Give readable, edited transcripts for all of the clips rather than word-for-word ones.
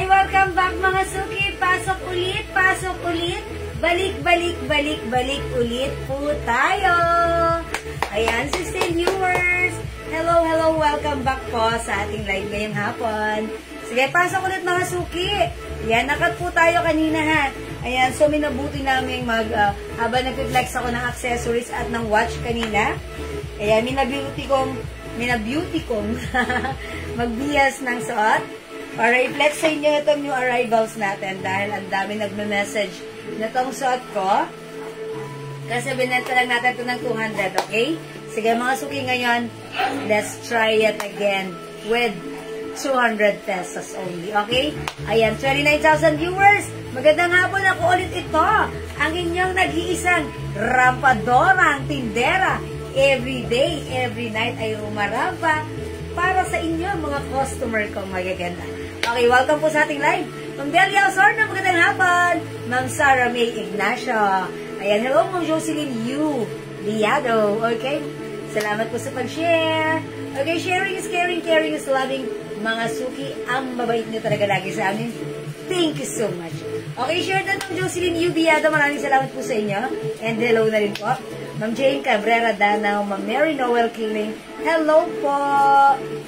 Welcome back mga suki. Pasok ulit, pasok ulit. Balik, balik, balik, balik ulit po tayo. Ayan, sustained viewers. Hello, hello, welcome back po sa ating live ngayong hapon. Sige, pasok ulit mga suki. Ayan, nakat po tayo kanina ha. Ayan, so minabuti namin habang nag-flex ako ng accessories at ng watch kanina. Ayan, minabeauty kong magbihas ng suot. Para i-flex sa inyo itong new arrivals natin dahil ang dami nagme-message na itong suot ko. Kasi binenta lang natin ito ng 200, okay? Sige mga suki ngayon, let's try it again with 200 pesos only, okay? Ayan, 29,000 viewers. Magandang hapon, ako ulit ito. Ang inyong nag-iisang rampadorang tindera. Every day, every night ay rumarampa para sa inyo mga customer kong magaganda. Okay, welcome po sa ating live. Ma'am Delia Osorno, magandang hapon. Ma'am Sarah May Ignacio. Ayan, hello, Ma'am Jocelyn Yu Liado. Okay, salamat po sa pag-share. Okay, sharing is caring, caring is loving. Mga suki, ang mabait niyo talaga lagi sa amin. Thank you so much. Okay, share na Ma'am Jocelyn Yu Liado. Maraming salamat po sa inyo. And hello na rin po. Ma'am Jane Cabrera Danao, Ma'am Mary Noel Killing. Hello po!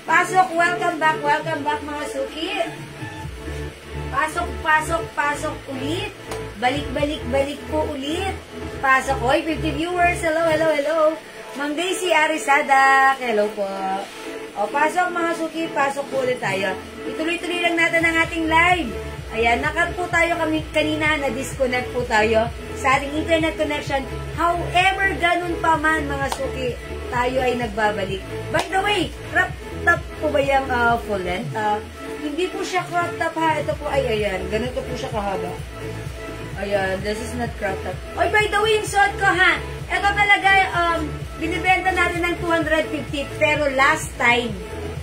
Pasok, welcome back mga suki. Pasok, pasok, pasok ulit. Balik, balik, balik po ulit. Pasok, oy, 50 viewers. Hello, hello, hello. Ma'am Daisy Arisada. Hello po. O, pasok mga suki, pasok po ulit tayo. Ituloy-tuloy lang natin ang ating live. Ayan, nakat po tayo kanina, na-disconnect po tayo sa ating internet connection. However, ganun pa man mga suki, tayo ay nagbabalik. By the way, crop top po ba yung full length? Hindi po siya crop top ha. Ito po ay ayan. Ganito po siya kahaba. Ayan, this is not crop top. Oy, by the way, yung suot ko ha. Ito talaga, binibenta natin ng 250. Pero last time,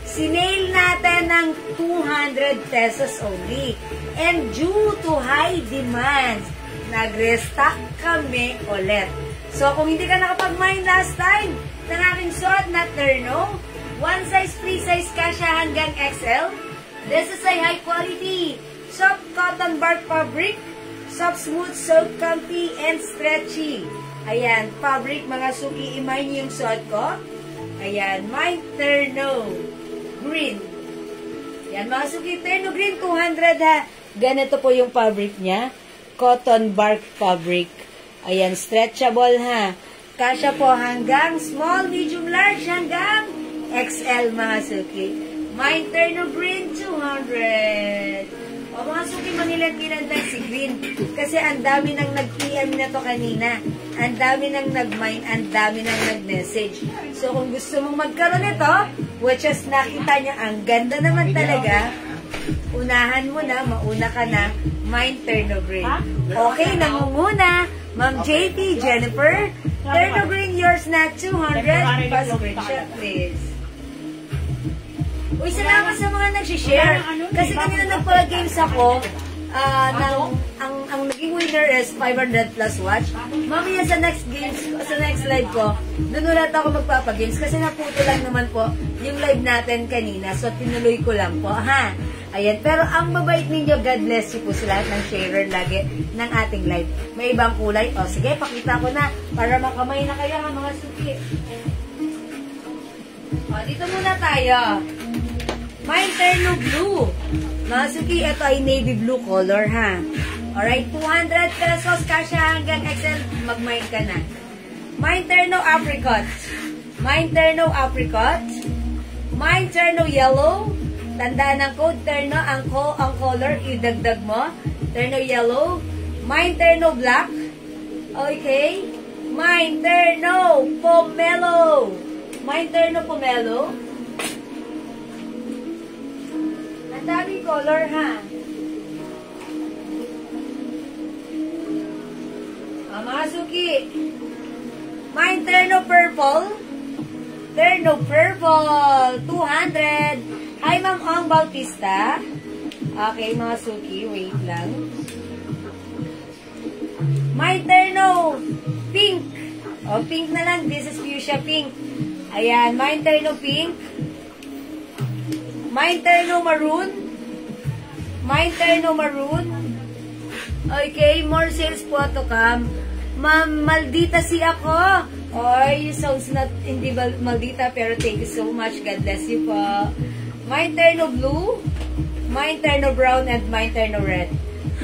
sinail natin ng 200 pesos only. And due to high demand, nag-restock kami ulit. So, kung hindi ka nakapag-mine last time ng aking suot na terno, one size, free size ka siya hanggang XL. This is a high quality, soft cotton bark fabric, soft, smooth, soft, comfy, and stretchy. Ayan, fabric, mga suki, i-mine yung suot ko. Ayan, mine terno green. Ayan, mga suki, terno green, 200 ha. Ganito po yung fabric niya. Cotton bark fabric. Ayan, stretchable ha. Kasya po hanggang small, medium, large, hanggang XL mga suki. Mine terno green, 200. O mga suki, mangilan-ilan lang si green. Kasi ang dami nang nag-PM na to kanina. Ang dami nang nag-mine, ang dami nang nag-message. So kung gusto mong magkaroon nito, which is nakita niya, ang ganda naman talaga, unahan mo na, mauna ka na, mine terno green. Okay, nangunguna, Ma'am JP, Jennifer, terno green, yours na 200. Pa-screenshot, please. Uy, salamat sa mga nag-share. Kasi kanina nagpa-games ako, ang naging winner is 500 plus watch. Mamaya sa next games, sa next live ko, doon ulit ako magpapagames kasi naputo lang naman po yung live natin kanina. So, tinuloy ko lang po, ha? Ayan, pero ang mabait ninyo, God bless you po sa lahat ng sharer lagi ng ating live. May ibang kulay. O, sige, pakita ko na para makamay na kayo ha, mga suki. O, dito muna tayo. Mine terno blue. Mga suki, ito ay navy blue color ha. Alright, 200 pesos kasya hanggang XL, mag-mine ka na. Mine terno apricot. Mine terno apricot. Mine terno yellow. Tandaan ng code, terno, ang color, idagdag mo. Terno yellow. Mine terno black. Okay. Mine terno pomelo. Mine terno pomelo. Ang daming color, ha? Mga suki. Mine terno purple. Terno purple. 200. Hi, Ma'am Ong Bautista. Okay, mga suki. Wait lang. Mine terno pink. O, pink na lang. This is fuchsia pink. Ayan. Mine terno pink. Mine terno maroon. Mine terno maroon. Okay, more sales po to come. Ma'am, maldita si ako. Oy, you sounds not hindi maldita, pero thank you so much. God bless you po. Mine terno blue, mine terno brown, and mine terno red.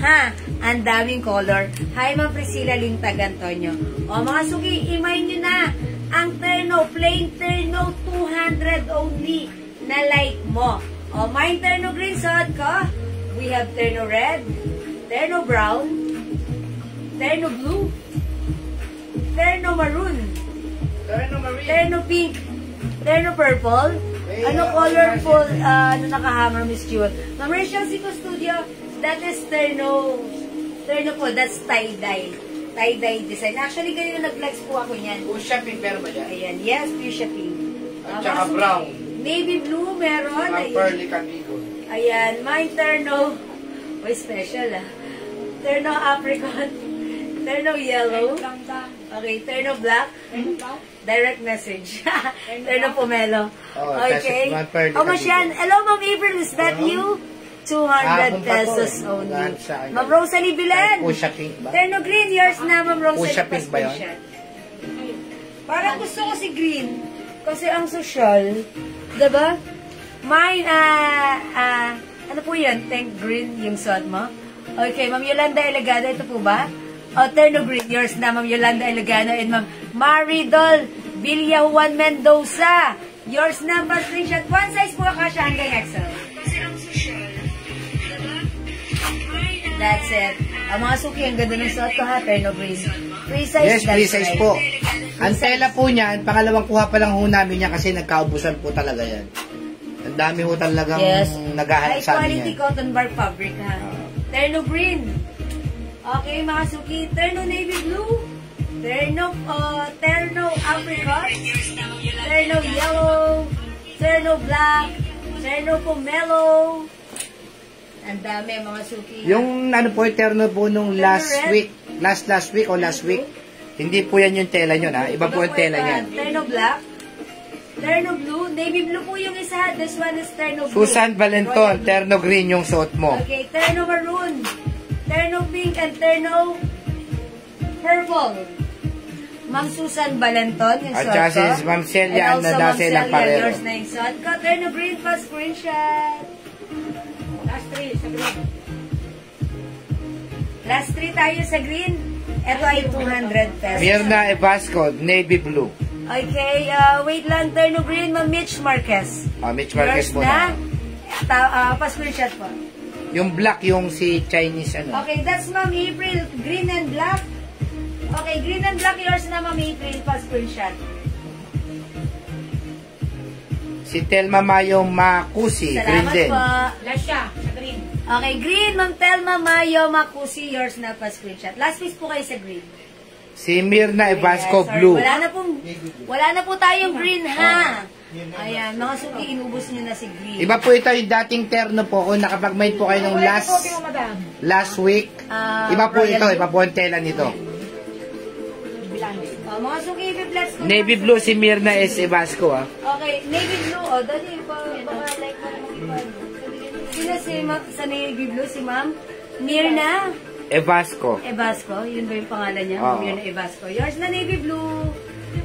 Ha, ang daming color. Hi, Ma'am Priscilla Lintag Antonio. O, mga suki, imay nyo na. Ang terno, plain terno, 200 only na like mo. O, mine terno green, suot ko. We have terno red, terno brown, terno blue, terno maroon, terno pink, terno purple. Ano colorful, ano nakahammer, Miss Jewel? Ma'am Rachel Sico Studio, that is terno po, that's tie-dye. Tie-dye design. Actually, ganyan nag-flex po ako niyan. Fuchsia pink meron ba yan? Ayan, yes, fuchsia pink. At saka brown. Navy blue meron. Pearly camigo. Ayan, mine terno. Uy, special Terno apricot. Terno yellow. Okay, terno black. Direct message. Terno pomelo. Okay. Oh, Masyan. Hello, Ma'am April. Is that you? 200 pesos only. Ma'am Rosalie Bilen. Fuchsia pink ba? Terno green. Yours na, Ma'am Rosalie. Fuchsia pink ba yun? Parang gusto ko si green. Kasi ang social. Diba? Mine, ano po yan? Tank green yung suot mo? Okay, Ma'am Yolanda Elegado, ito po ba? O, terno green, yours na, Ma'am Yolanda Elegado, and Ma'am Maridol Villajuan Mendoza. Yours na, pa screenshot. One size po, kasha hanggang XL. That's it. Ang mga suki, ang ganda ng suot ko ha, terno green. Free size, yes, free size right po. Ang tela po niyan, pangalawang kuha pa lang ho namin niya kasi nagkaubusan po talaga yan. Ang dami ho talagang naghahanap sa amin yan. High quality cotton bar fabric ha. Terno green. Okay, mga suki. Terno navy blue. Terno apricot. Terno yellow. Terno black. Terno pomelo. Ang dami, mga suki. Yung ano po, terno po nung last week. Last week o last week. Hindi po yan yung tela nyo na. Iba po yung tela yan. Terno black. Terno blue. Navy blue po yung isa. This one is terno blue. Susan Valenton, terno green yung suot mo. Okay, terno maroon. Terno pink and terno purple. Ma'am Susan Valenton yung suot ko. At saka si Ma'am Celia na nasa ilang parero. Yours na yung suot ko. Terno green pa screenshot. Last 3 sa green. Last 3 tayo sa green. Ito ay 200 pesos. Mirna Evasco, navy blue. Okay, wait lang. Terno green, Ma'am Mitch Marquez. Mitch Marquez yours po na. Pa-screenshot po. Yung black, yung si Chinese ano. Okay, that's Ma'am April. Green and black. Okay, green and black. Yours na, Ma'am April. Pa-screenshot. Si Telma Mayo Makusi, green din. Salamat po. Last siya, sa green. Okay, green, Ma'am Telma Mayo Makusi. Yours na, pa-screenshot. Last piece po kayo sa green. Si Mirna Evasco, blue. Wala na po tayong green, ha? Ayan, mga suki, inubos nyo na si green. Iba po ito yung dating terno po. Kung nakapag-made po kayo ng last week. Iba po ito, iba po ang tela nito. Mga suki, i-flex ko. Navy blue si Mirna S. Evasco, Okay, navy blue. O, dali, baka like mo naman iba. Sino sa navy blue? Si Ma'am Mirna Evasco. Evasco, yun ba yung pangalan niya? Mirna Evasco. Yours na navy blue.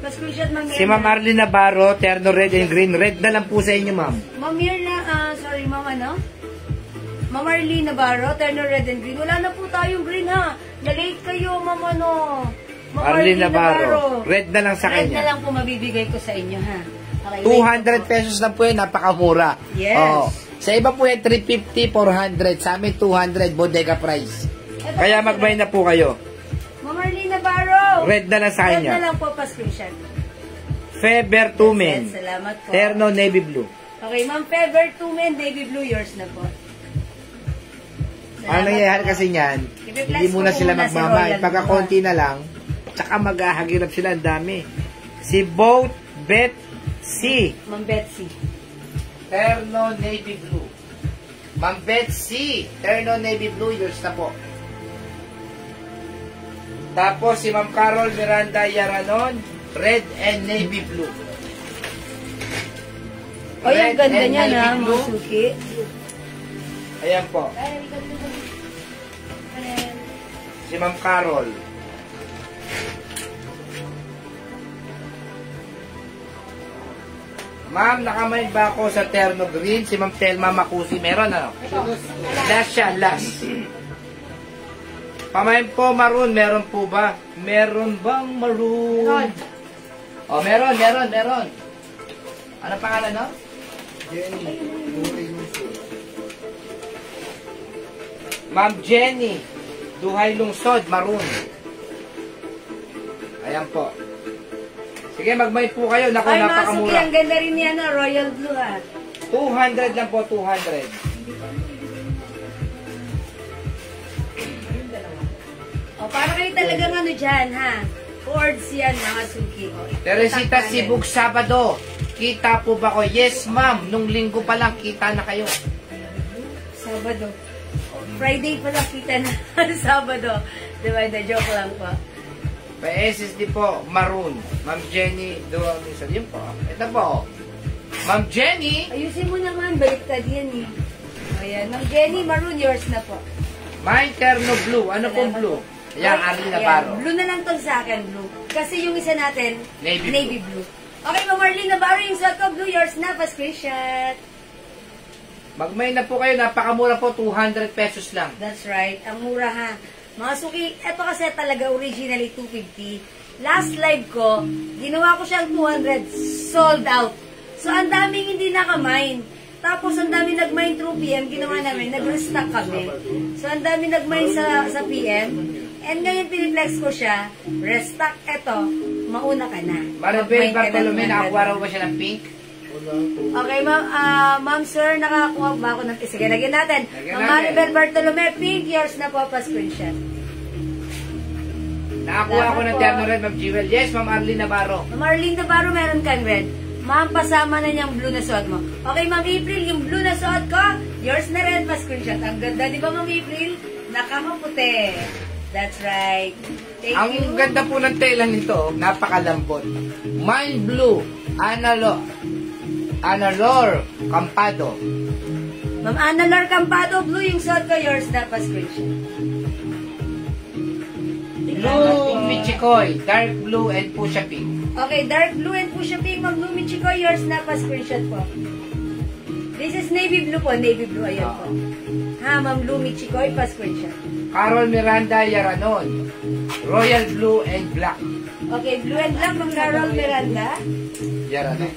Pa-screenshot, Ma'am Mirna. Si Ma'am Arlene Navarro, terno red and green. Red na lang po sa inyo, Ma'am. Ma'am Mirna, sorry, Ma'am ano? Ma'am Arlene Navarro, terno red and green. Wala na po tayong green, ha? Na-late kayo, Ma'am ano? Arlene Navarro. Red na lang sa kanya. Red na lang po mabibigay ko sa inyo, ha? Okay, 200 pesos lang po yan, napakamura. Yes. Oo. Sa iba po yan, 350, 400. Sa amin, 200, bodega price. Kaya mag-buy na po kayo. Ma'am Arlene Navarro. Red na lang sa Red kanya. na lang po, pa-screenshot. Feber 2 men. Yes, salamat po. Terno navy blue. Okay, Ma'am Feber 2 men, navy blue, yours na po. Ang nangyayari kasi niyan, hindi muna sila magmamay. Pagka konti na lang, tsaka maghahagirap sila, ang dami. Si Boat Bet C. Ma'am Betsy. Terno navy blue. Ma'am Betsy, Terno navy blue, yours na po. Tapos si Ma'am Carol Miranda Yaranon, red and navy blue. Oh, yung Red ganda and niya navy na, blue. Masuki. Ayan po. Si Ma'am Carol. Ma'am, nakamain ba ako sa terno green? Si Ma'am Telma Makusi. Meron ano? Last siya, last. Pamain po maroon. Meron po ba? Meron bang maroon? Oh, meron. Ano pangalan, no? Ma'am Jenny. Duhay Lungsod, maroon. Ayan po. Sige, mag-buy po kayo. Naku, Ay, Masuki, napakamura. ang ganda rin yan, royal blue ha. 200 lang po, 200. O, para kayo talagang ano dyan, ha? Boards yan, mga Suki. O, Teresita itak Sibug Sabado. Kita po ba ko? Yes, ma'am. Nung linggo pa lang, kita na kayo. Sabado. Friday pa lang kita na. Sabado. Diba, na joke lang po. Pa-SSD po, maroon. Ma'am Jenny, doon. Yun po. Ito po. Ma'am Jenny. Ayusin mo naman, baliktad yan eh. Ayan, Ma'am Jenny, maroon, yours na po. Mine Terno Blue. Ano pong blue? Ayan, Arlene Navarro. Blue na lang to sa akin, blue. Kasi yung isa natin, Navy blue. Okay, Ma'am Arlene Navarro, yung suot ko, blue, yours na, pa-screenshot. Magmay na po kayo. Napakamura po, 200 pesos lang. That's right, ang mura ha. Mga Suki, eto kasi talaga originally 250. Last live ko, ginawa ko siyang 200, sold out. So, ang daming hindi nakamine. Tapos, ang daming nag-mine through PM, ginawa namin, nag-restock kami. So, ang daming nag-mine sa PM. And ngayon, piniplex ko siya, restock, eto, mauna ka na. Maribel Bartolome, nakakuha raw ba siya ng pink? Okay, ma'am sir, nakakuha ba ako ng... Sige, lagyan natin. Lagyan Ma'am natin. Maribel Bartolome, pink, yours na po, pa-screenshot. Nakakuha ko ng terno red, Ma'am Jewel. Yes, Ma'am Arlene Navarro. Ma'am Arlene Navarro, meron kang red. Ma'am, pasama na niyang blue na suot mo. Okay, Ma'am April, yung blue na suot ko, yours na red, pa-screenshot. Ang ganda, di ba, Ma'am April? Nakakaputi. That's right. Thank you. Ang ganda po ng tela nito, napakalambot. Mine Blue, Analor Campado. Ma'am Annalor Campado, blue yung suot ko, yours na, pa-screenshot. Blue Michikoy, dark blue and pusha pink. Okay, dark blue and push pink, Ma'am Blue Michiko, yours na, pa-screenshot po. This is navy blue po, navy blue, ayan po. Ha, Ma'am Blue Michiko, pa-screenshot. Carol Miranda Yaranon, royal blue and black. Okay, blue and black, Ma'am Carol Miranda. Yaranon.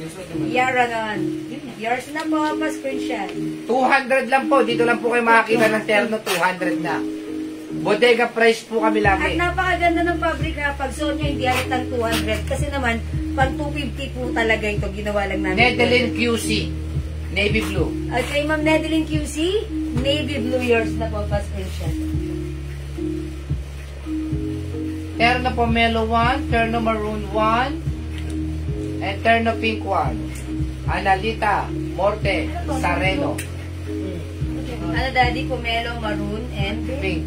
Yaranon. Yours na po, pa-screenshot. 200 lang po, dito lang po kayo makakita ng terno, 200 na. Bodega price po kami At lagi. napakaganda ng fabric na pag suot nyo, hindi halatang 200. Kasi naman, pag 250 po talaga ito, ginawa lang namin. Nedeline QC, navy blue. Okay, Ma'am Nedeline QC, navy blue, yours na po, pa-screenshot. Terno Pomelo 1, Terno Maroon 1, and Terno Pink 1. Analita, Morte, Sareno, Ano, Daddy? Pomelo, maroon, and Pink.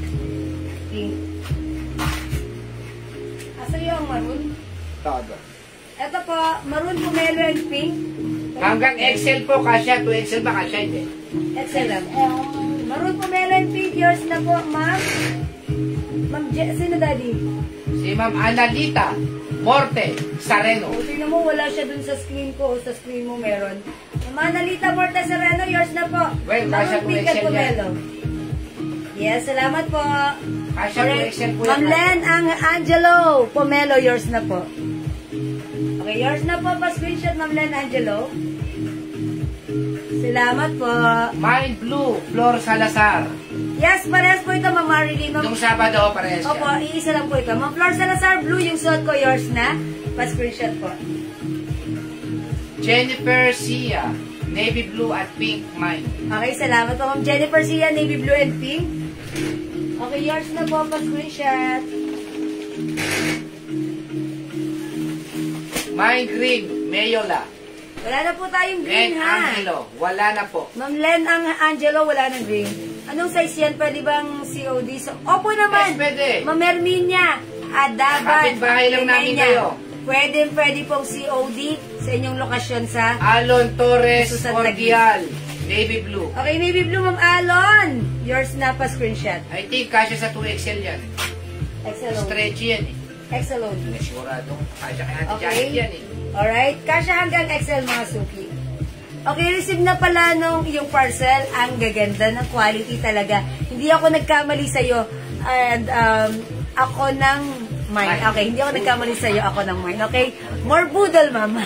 pink. Asa yung maroon? Todo. Ito po, maroon, pomelo, and pink. Hanggang XL po, kasya. 2XL ba kasya? Hindi. Excellent. Maroon, pomelo, and pink. Yours na po, ma'am. Ma'am, sino, Daddy? Si Ma'am Analita, Morte, Sareno. O, tingnan mo, wala siya dun sa screen ko. O, sa screen mo meron. Ma'am Analita Morta Sereno, yours na po. Well, kasya Maroon, pink, at 2XL yan. pomelo. Yes, salamat po. Kasya Alright. 2XL po Ma'am yan. Len Angelo, pomelo, yours na po. Okay, yours na po. Pa-screenshot, Ma'am Len Angelo. Salamat po. Mind Blue, Flor Salazar. Yes, parehas po ito, Ma'am Marilyn. Nung Sabado, parehas Opo, yan. iisa lang po ito. Ma'am Flor Salazar, blue yung suot ko. Yours na. Pa-screenshot po. Jennifer Sia, Navy Blue at Pink Mine. Okay, salamat po, Ma'am Jennifer Sia, navy blue and pink. Okay, yours na po. Pa-screenshot. Mind Green, Mayola. Wala na po tayong green, Len ha? Angelo, wala na po. Ma'am Len Angelo, wala ng green. Anong size yan? Pwede bang COD? Opo naman. Yes, pwede. Ma'am Herminia, Adaban, Kapitbahay lang namin kayo. Pwede pong COD sa inyong lokasyon sa... Alon Torres, Susan Cordial, Navy Blue. Okay, navy blue, Ma'am Alon. Yours na pa screenshot. I think kasya sa 2XL yan. Excellent. Stretchy yan eh. Excellent. Sigurado. Kasya kaya Ate Okay. Janet yan eh. Alright. Kasya hanggang XL, mga suki. Okay, receive na pala nung yung parcel. Ang gaganda ng quality talaga. Hindi ako nagkamali sa'yo. And ako ng mine. Okay, hindi ako nagkamali sa'yo. Ako ng mine. Okay? More budol, ma'am.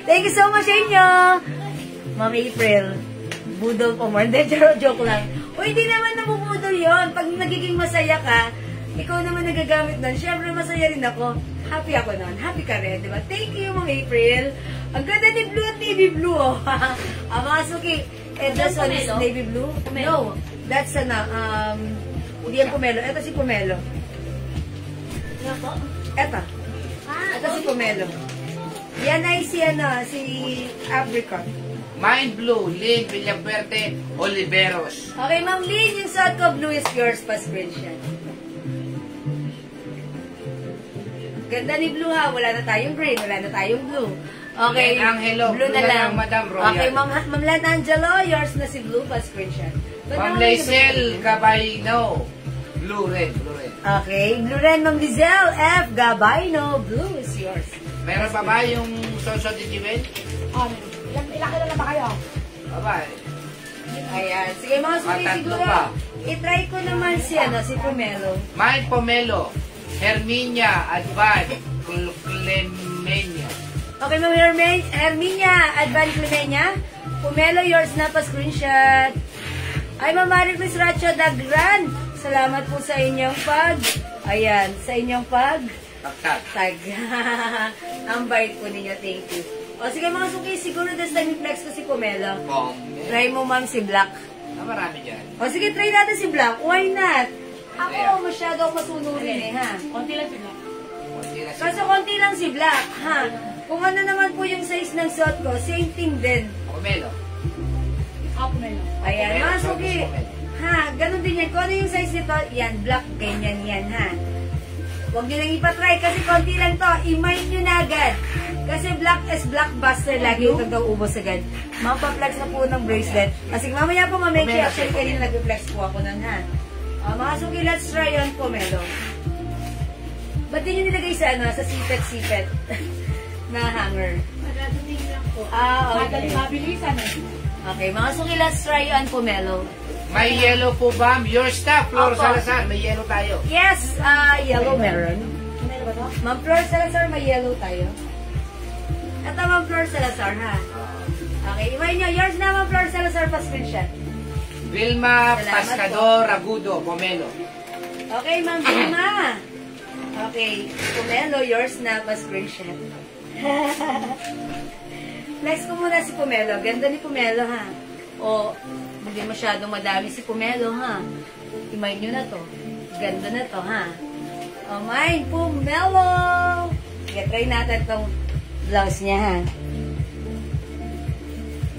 Thank you so much sa inyo. Ma'am April. Budol po more. Hindi, joke lang. O, hindi naman nabubudol yon. Pag nagiging masaya ka, ikaw naman nagagamit nun. Siyempre, masaya rin ako. Happy ako nun. Happy ka rin, di ba? Thank you, Ma'am April. Ang ganda ni Blue at Navy Blue, oh. Mga suki, this one is Navy Blue? No. That's hindi yan Pomelo. Ito si Pomelo. Ito. Ito si Pomelo. Yan ay si Apricot. Mind Blue, Lynn Villapuerte, Oliveros. Okay, Ma'am Lynn, yung suot ko, blue is yours pa screenshot. Ganda ni Blue, ha. Wala na tayong green, wala na tayong blue. Okay, Len Angelo, blue na lang. Madam Royal. Okay, Ma'am Len Angelo, yours na si Blue pa screenshot. Ma'am Lacel Gabayno, Blue Red, Blue Red. Okay, blue red, Ma'am Lizelle F. Gabayno, blue is yours. Meron pa ba yung Soso de Jewel? Ilang kilo na ba kayo? Baba. Ayan. Sige, mga suki, Tatlo siguro. pa. I-try ko naman si Pomelo. Mind Pomelo, Herminia, Advan, Clemenia. Okay, Ma'am Herminia, Advan Clemenia. Pomelo, yours na pa screenshot. Ay, Ma'am Marie Chris Racho Dagran. Salamat po sa inyong ayan, sa inyong tag. Ang bait po ninyo, thank you. O sige mga suki, siguro this time i-flex ko si Pomelo. Try mo, ma'am, si Black. Marami dyan. O sige, try natin si Black. Why not? Ako, masyado ako masunurin eh, ha? Konti lang sila. Kaso konti lang si Black, ha? Kung ano naman po yung size ng suot ko, same thing din. Pomelo. Pomelo. Ayan, mga suki. Ha, ganun din yan. Kung ano yung size nito, yan, Black, ganyan yan, ha? Huwag nyo lang ipatry kasi konti lang to. I-mind nyo na agad. Kasi Black is blockbuster. Lagi ito daw ubos agad. Mapaplex na po ng bracelet. Kasi mamaya po mamaya. Actually, kanina nag-flex po ako nun, ha? Mga suki, let's try on Pomelo. Ba't din nyo nilagay sa sa sipet-sipet na hanger? Magagaling lang po. Okay. Mabilisan eh. Okay, mga suki, let's try on Pomelo. May yellow po ba? Your stuff, Flor Opo. Salazar. May yellow tayo. Yes, yellow meron. Pomelo ba to? Ma'am Flor Salazar, may yellow tayo. Ito, Ma'am Flor Salazar, ha? Okay, iwain nyo. Yours na, Ma'am Flor Salazar, pa screenshot. Vilma Salamat Pascador Agudo, Pomelo. Okay, Ma'am Vilma. Okay, Pomelo, yours na, pa screenshot. Next ko muna si Pomelo. Ganda ni Pomelo, ha? O, hindi masyadong madami si Pomelo, ha? Imayin nyo na to. Ganda na to, ha? O, mine, Pomelo! Sige, try natin tong blouse niya, ha?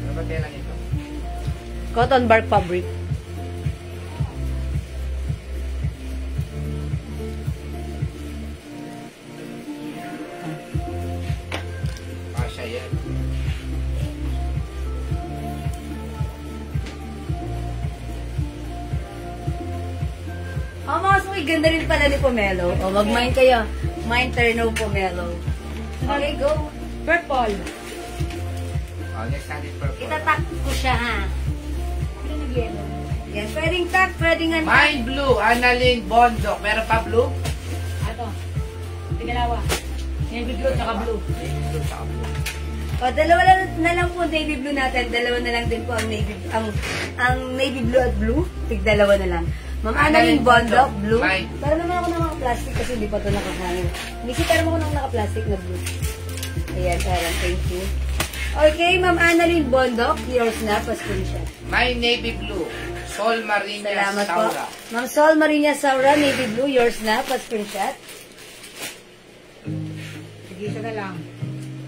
Ano ba tela nito? Cotton bark fabric. Kasha yan. Mga suki, ganda rin pala ni Pomelo. O, mag-mind kayo. Mind Terno Pomelo. Okay, go. Purple. Next natin purple. Itatak ko siya, ha? Ano nag-yellow? Yan, pwedeng tak, pwedeng ano. Mind Blue, Annalyn Bondok. Meron pa blue? Ato. Tigalawa. Navy blue tsaka blue. Navy blue, tsaka blue. O, dalawa na lang po navy blue natin. Dalawa na lang din po ang navy blue at blue. Tig-dalawa na lang. Ma'am Annalyn Bondok, blue. Mine. Para naman ako ng plastic kasi hindi pa ito nakahangin. Missy, para mo ako ng naka-plastic na blue. Ayan, parang thank you. Okay, Ma'am Annalyn Bondok, yours na, pa-screenshot. My navy blue. Sol Marina Salamat Saura. po. Ma'am Sol Marina Saura, navy blue, yours na, pa-screenshot. Sige, isa na lang.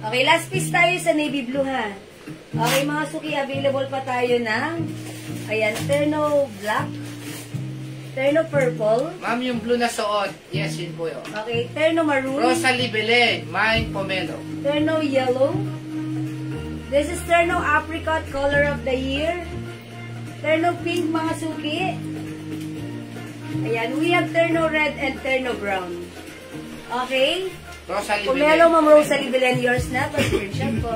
Okay, last piece tayo sa navy blue, ha. Okay, mga suki, available pa tayo ng, ayan, terno black, terno purple, Ma'am, yung blue na suot. Yes, yun po yun. okay, terno maroon, Rosalie Belen. Mine pomelo. terno yellow. This is terno apricot, color of the year. Terno pink, mga suki. Ayan, we have terno red and terno brown. Okay? Rosalie Pomelo, Belen. Ma'am Rosalie Belen, yours na. Pa-screenshot po.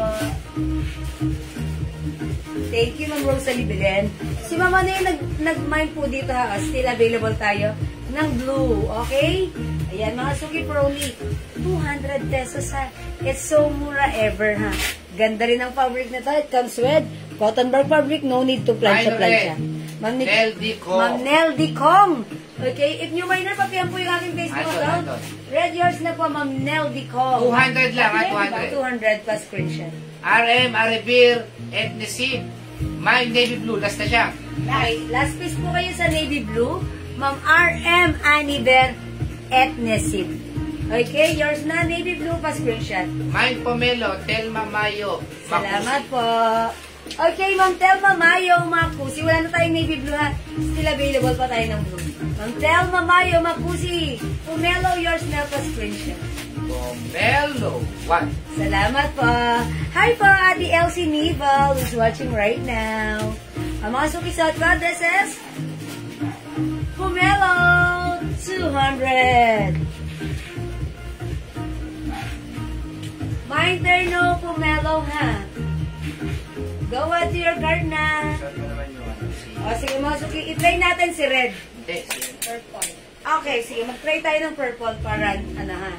Thank you, Ma'am Rosalie Belen. Si Mama na yung nag-mine po dito, ha. Still available tayo ng blue. Okay? Ayan, mga suki for only 200 pesos, ha. It's so mura ever, ha. Ganda rin ang fabric na to. It comes with cotton bar fabric. No need to plancha-plancha. Ma'am Nel Di Kong. Ma'am Nel Di Kong. Okay, if new miner, papihan po yung aking Facebook Andon, account. andon. Red yours na po, Ma'am Nel Di Kong. 200 lang, ha? 200. 200 plus screenshot. RM, Arevir, Ethnicid. Mine navy blue. Last na siya. Okay, last piece po kayo sa navy blue. Ma'am RM Aniver Ethnicid. Okay, yours na, navy blue pa screenshot. Mine pomelo. Telma Mayo. Salamat po. Okay, Ma'am Telma Mayo Makusi. Wala na tayong navy blue, ha. Still available pa tayo ng blue. Ma'am Telma Mayo Makusi. Pumelo, yours na pa screenshot. Pomelo. What? Salamat po. Hi po, Ate Elsie Nival who's watching right now. Ang mga sukisat ko, this is Pomelo 200. Mine terno Pomelo, ha. Go out to your card na. Saan mo naman yung ano? O, sige mga suki, i-try natin si red. Hindi, sige. Purple. Okay, sige, mag-try tayo ng purple para, ano ha.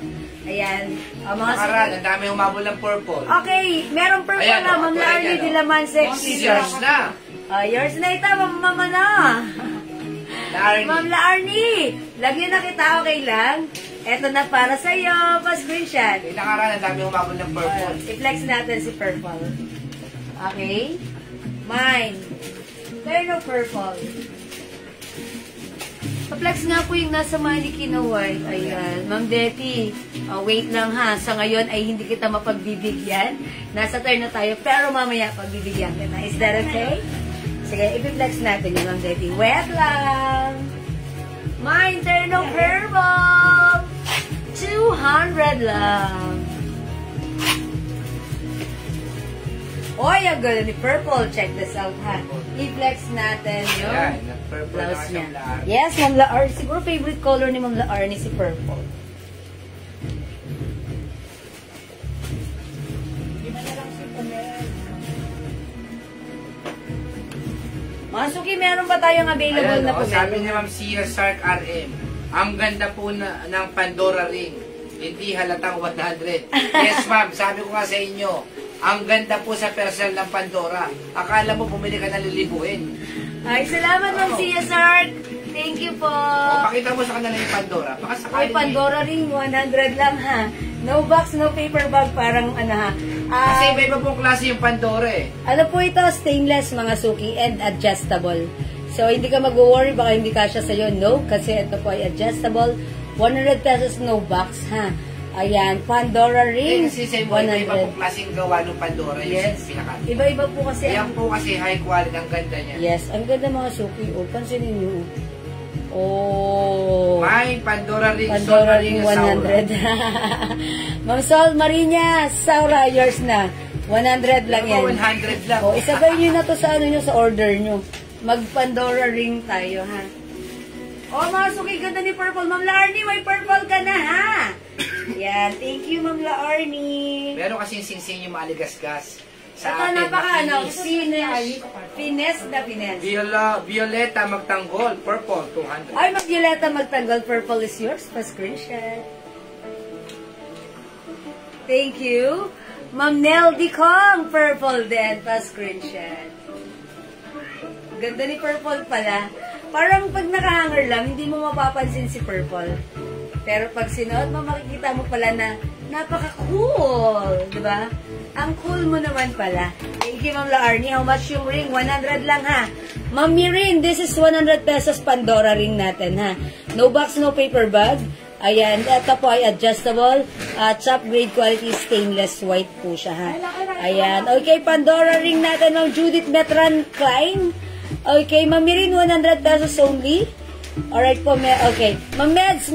Ayan. O, mga suki. Nakaran, ang dami humabol ng purple. Okay, merong purple Ayan, na, o, Ma'am ako, Larly ayan, o. Dilaman Yours na. Yours na ito, Mama na. Ma'am Larny. Larny, lagyan na kita, okay lang? Eto na para sa'yo, pa-screenshot. Nakaran, ang dami humabol ng purple. I-flex natin si purple. Okay? Mine. Terno purple. Pa-flex nga po yung nasa mannequin na white. Ayan. Ma'am Betty, wait lang ha. Sa ngayon ay hindi kita mapagbibigyan. Nasa turn na tayo, pero mamaya pagbibigyan ka na. Is that okay? Sige, i-flex natin yung Ma'am Betty. Wait lang. Mine, terno purple. 200 lang. Oy, ang ganda ni Purple. Check this out, ha. I-flex natin yung Ayan, nag-purple na blouse kasi niya. ang lahat. Yes, Ma'am Laarni. Siguro favorite color ni Ma'am Laarni si Purple. Lima na lang si Pomelo. Mga suki, meron ba tayong available Ayan, na o, sabi pomelo? ni Ma'am Sia Sark RM, ang ganda po ng Pandora ring. Hindi halatang 100. Yes, ma'am. Sabi ko nga sa inyo, ang ganda po sa personal ng Pandora. Akala mo bumili ka na lilibuin. Ay, salamat Ma'am Sia Sark. Thank you po. O, pakita mo sa kanila yung Pandora. Baka Ay, sakali Pandora ring, 100 lang ha. No box, no paper bag, parang ano ha. Kasi iba-iba pong klase yung Pandora eh. Ano po ito? Stainless mga suki and adjustable. So, hindi ka mag-worry, baka hindi kasya sa'yo. No, kasi ito po ay adjustable. 100 pesos, no box, ha. Ayan, Pandora ring, Kasi sa iba-iba pong klaseng gawa ng Pandora yung Yes. pinaka. Iba-iba po kasi. Yan po kasi high quality, ang ganda niya. Yes, ang ganda mga suki. O, pansinin nyo. Oh. May Pandora ring, Pandora Sol ring Marina 100. Ma'am Sol Marina, Saura, yours na. 100 lang yan. 100 lang. O, isabay nyo na to sa ano nyo, sa order nyo. Mag-Pandora ring tayo, ha. O, mga suki, ganda ni Purple. Ma'am Laarni, may purple ka na, ha. Yan, thank you, Ma'am Laarni. Meron kasing singsing yung maligasgas. Sa Ito, atin, napaka, ano, makinis. finesse na finesse. Violeta magtanggol, purple, 200. Ay, Mag-Violeta magtanggal, purple is yours. Pa-screenshot. Thank you. Ma'am Neldy Kong, purple din, pa-screenshot. Ganda ni purple pala. Parang pag nakahanger lang, hindi mo mapapansin si purple. Pero pag sinuot mo, makikita mo pala na napaka-cool. Diba? Ang cool mo naman pala. Thank you, Ma'am Laarni. How much yung ring? 100 lang, ha? Ma'am Mirin, this is 100 pesos Pandora ring natin, ha? No box, no paper bag. Ayan, ito po ay adjustable. Top grade quality stainless white po siya, ha? Ayan. Okay, Pandora ring natin ng Judith Metran Klein. Okay, Ma'am Mirin, 100 pesos only. Alright po, okay. Ma'am Meds,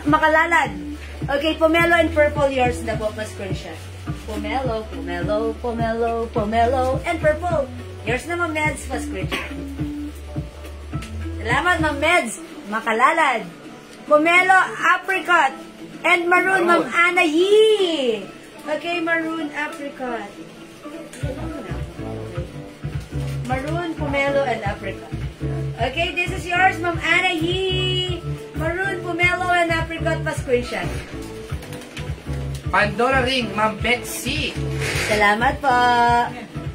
makalalad. Okay, pomelo and purple, yours na po, pa-screenshot. Pomelo, pomelo, pomelo, pomelo, and purple. Yours na, Ma'am Meds, pa-screenshot. Salamat, Ma'am Meds, makalalad. Pomelo, apricot, and maroon, Ma'am Anahi. Okay, maroon, apricot. Maroon, pomelo, and apricot. Okay, this is yours, Ma'am Anahi. Maroon, pomelo, and apricot, pa-screenshot. Pandora ring, Ma'am Betsy. Salamat po.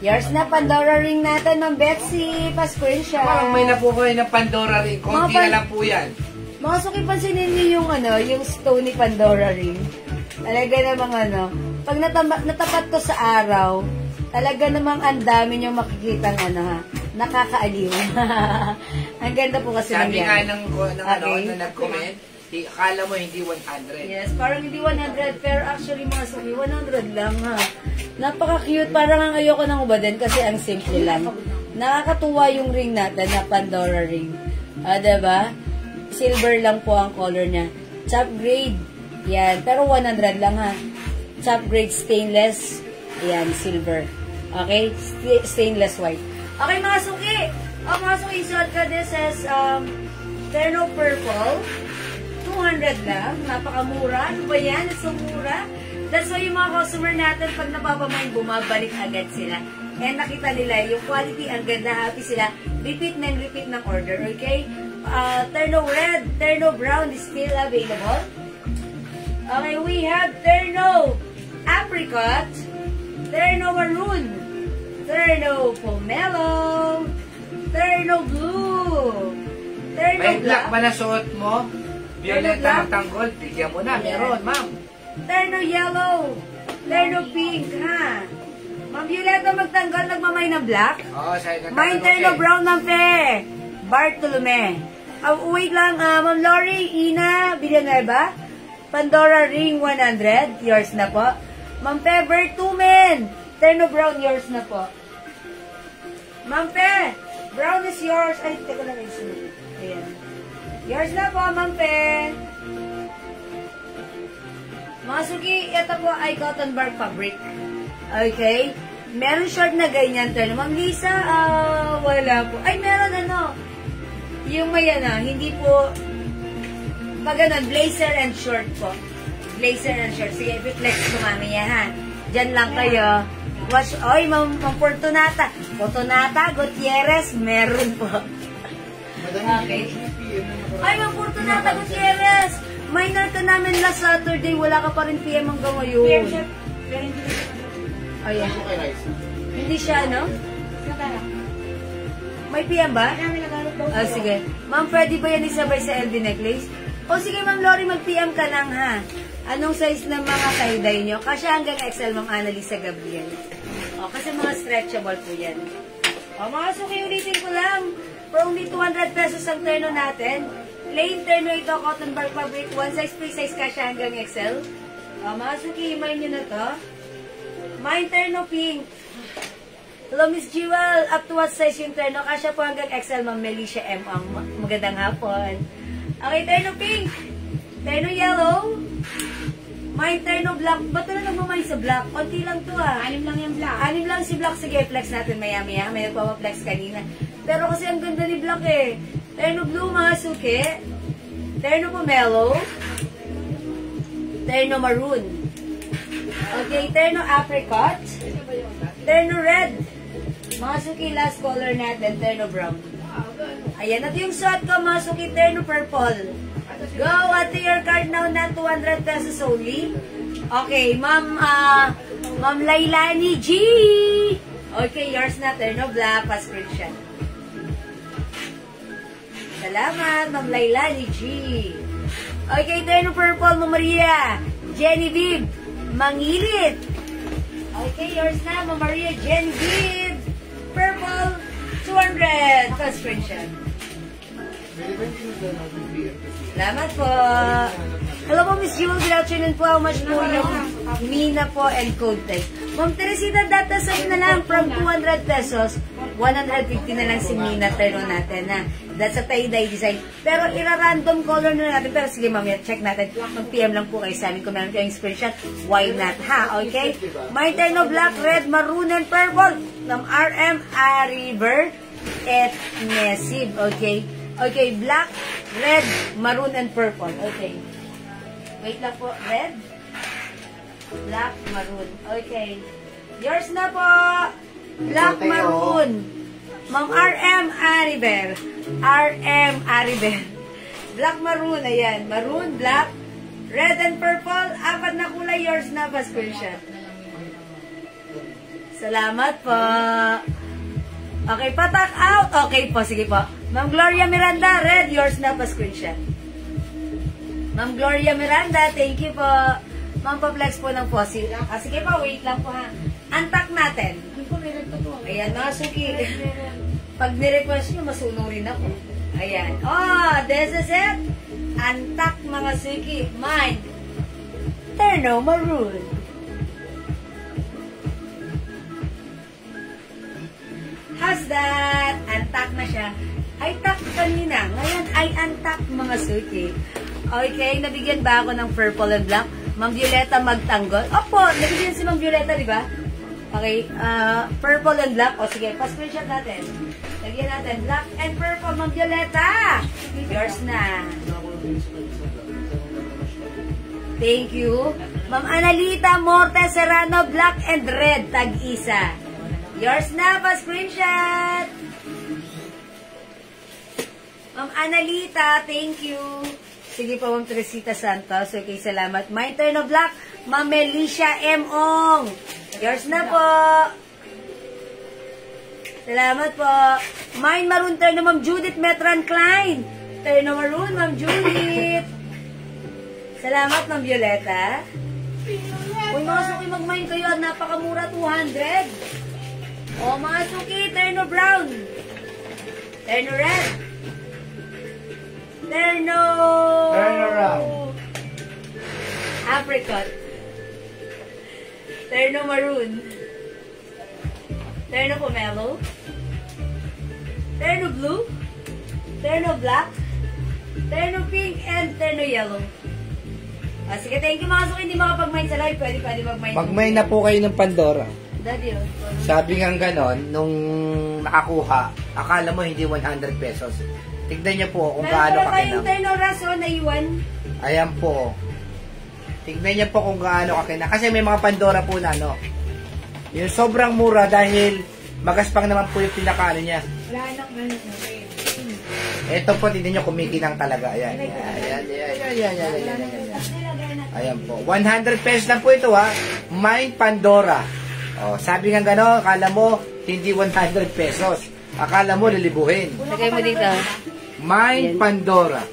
Yours na, Pandora ring natin, Ma'am Betsy. Pa-screenshot. Parang may napukuha ng Pandora ring. Konti na lang po yan. Mga suki, pansinin niyo yung stone ni Pandora ring. Talaga namang pag natapat to sa araw, talaga namang ang dami niyong makikitang nakakaaliw. Ang ganda po kasi Sabi nangyari. nga ng nag-comment, akala mo hindi 100. Yes, parang hindi 100, pero actually mga suki, 100 lang, ha. Napaka-cute, parang ang ayoko nang ubadin kasi ang simple lang. Nakakatuwa yung ring natin na Pandora ring. Diba? Silver lang po ang color niya. Top grade. Yan. Pero 100 lang, ha. Top grade stainless. Yan, silver. Okay? Stainless white. Okay, mga suki. Mga suki, suot ka. This is Terno Purple. 200 lang. Napakamura. Ano ba yan? It's so mura. That's why yung mga customer natin, pag napapamain, bumabalik agad sila. And nakita nila, yung quality, ang ganda, happy sila. Repeat ng order, okay? Terno Red, Terno Brown is still available. Okay, we have Terno Apricot, Terno Maroon, Terno Pomelo, Terno Blue, Terno May black Black, ba na suot mo? Violeta magtanggol, bigyan mo na. Meron, ma'am. Terno Yellow, Terno Pink, ha? Ma'am Violeta magtanggol, nagmamay ng black. Oo, sa'yo. May Terno Brown ng Fe, Bartolome. Wait lang, Ma'am Lori, Ina, Villanueva, Pandora Ring 100, yours na po. Ma'am Fe, Bertumen, Terno Brown, yours na po. Ma'am Fe, Brown is yours. Ay, teka lang yung sunod. Ayan. Yours na po, Ma'am Fe. Mga suki, ito po ay cotton bark fabric. Okay? Meron short na ganyan, Terno. Ma'am Lisa, wala po. Ay, meron yung may hindi po, pag blazer and short po. Blazer and short. Sige, i-flex ko mamaya, ha? Diyan lang kayo. Watch, oy, Ma'am Fortunata. Fortunata, Gutierrez, meron po. Okay. Ay, Ma'am Fortunata, Gutierrez. Minor ka namin last Saturday. Wala ka pa rin PM hanggang ngayon. Ayan. Hindi siya, May PM ba? Sige. Ma'am, pwede ba yan isabay sa LV necklace? O sige, Ma'am Lori, mag-PM ka lang, ha? Anong size ng mga tie-dye nyo? Kasi hanggang XL, Ma'am Annalisa Gabriel. O, kasi mga stretchable po yan. O, mga suki, ulitin ko lang. For only 200 pesos ang terno natin. Plain terno ito, cotton bark fabric. One size, free size ka siya hanggang XL. O, mga suki, himay nyo na to. Mine terno pink. Hello, Miss Jewel. Up to what size yung terno? Kasya po hanggang XL, Ma'am Melisha M. Ang magandang hapon. Okay, terno pink. Terno yellow. Mine terno black. Ba't na nagmamay sa black? Konti lang to, ha? 6 lang yung black. 6 lang si black. Sige, flex natin maya-maya. May nagpapaflex kanina. Pero kasi ang ganda ni black, eh. Terno blue, mga suki. Terno pomelo. Terno maroon. Okay, terno apricot. Terno red. Mga suki, last color natin, terno brown. Ayan, at yung suot ko, mga suki, terno purple. Go, at your card now na 200 pesos only. Okay, Ma'am Lailani G. Okay, yours na. Terno Black, pa-screenshot. Salamat, Ma'am Lailani G. Okay, Terno Purple, Ma'am Maria. Genevieve, Mangilit. Okay, yours na, Ma'am Maria Genevieve. Purple, 200. Pa-screenshot. Salamat po. Hello po, Miss Jewel. Good afternoon po. How much po yung Mina po and code text? Ma'am Teresita, data set na lang from 200 pesos. 150 na lang si Mina. Pero natin na. That's a tie-dye design. Pero ira-random color na natin. Pero sige, ma'am, check natin. Mag-PM lang po kayo sa amin kung meron kayong screenshot. Why not, ha? Okay? My Terno Black, Red, Maroon, and Purple. Ng RM Ariver at Nesib. Okay? Okay, Black, Red, Maroon, and Purple. Okay. Wait lang po. Red, Black, Maroon. Okay. Yours na po. Black, Maroon. Ma'am RM Ariver. RM Ariver. Black, Maroon. Ayan. Maroon, Black, Red, and Purple. Apat na kulay. Yours na pa. Screenshot. Salamat po. Okay, patak out. Okay po. Sige po. Ma'am Gloria Miranda. Red. Yours na pa. Screenshot. Ma'am Gloria Miranda, thank you po. Ma'am pa-flex po ng fossil. Sige po, wait lang po ha. Antak natin. Ayan, mga suki. Pag nirequest nyo, masunurin ako. Ayan. Oh, this is it. Antak mga suki. Mine. Terno Maroon. How's that? Antak na siya. Ay, tak kanina. Ngayon, ay antak mga suki. Okay, nabigyan ba ako ng purple and black? Ma'am Violeta magtanggol. Opo, nabigyan si Ma'am Violeta, di ba? Okay, purple and black. O sige, pa-screenshot natin. Lagyan natin, black and purple, Ma'am Violeta. Yours na. Thank you. Ma'am Analita Morte Serrano, black and red, tag-isa. Yours na, pa-screenshot. Ma'am Analita, thank you. Sige po, Ma'am Teresita Santos. Okay, salamat. My Terno Black, Ma'am Melisha M. Ong. Yours na po. Salamat po. Mine Maroon Terno, Ma'am Judith Metran Klein. Terno Maroon, Ma'am Judith. Salamat, Ma'am Violeta. Uy, mga suki, mag-mine kayo. Napakamura, 200. O, mga suki, Terno Brown. Terno Red. Terno Apricot. Terno Maroon. Terno Pomelo. Terno Blue. Terno Black. Terno Pink. And Terno Yellow. Sige, thank you mga suki. Hindi makapag-mine sa live. Pwede mag-mine. Mag-mine na po kayo ng Pandora. Daddy, Sabi nga ganon, nung nakakuha, akala mo hindi 100 pesos. Tignan niyo po kung gaano kakinang. Meron pala Terno Raso na iwan. Ayan po. Tignan niyo po kung gaano kakinang. Kasi may mga Pandora po na, no? Yung sobrang mura dahil magaspang naman po yung pinakaano niya. Wala nang ano. Ito po, tignan niyo kumikinang talaga. Ayan. Ayan po. 100 pesos lang po ito, ha. Mine Pandora. O, sabi nga gano'n, akala mo hindi 100 pesos. Akala mo lilibuhin. Lagay mo dito. Mine Pandora.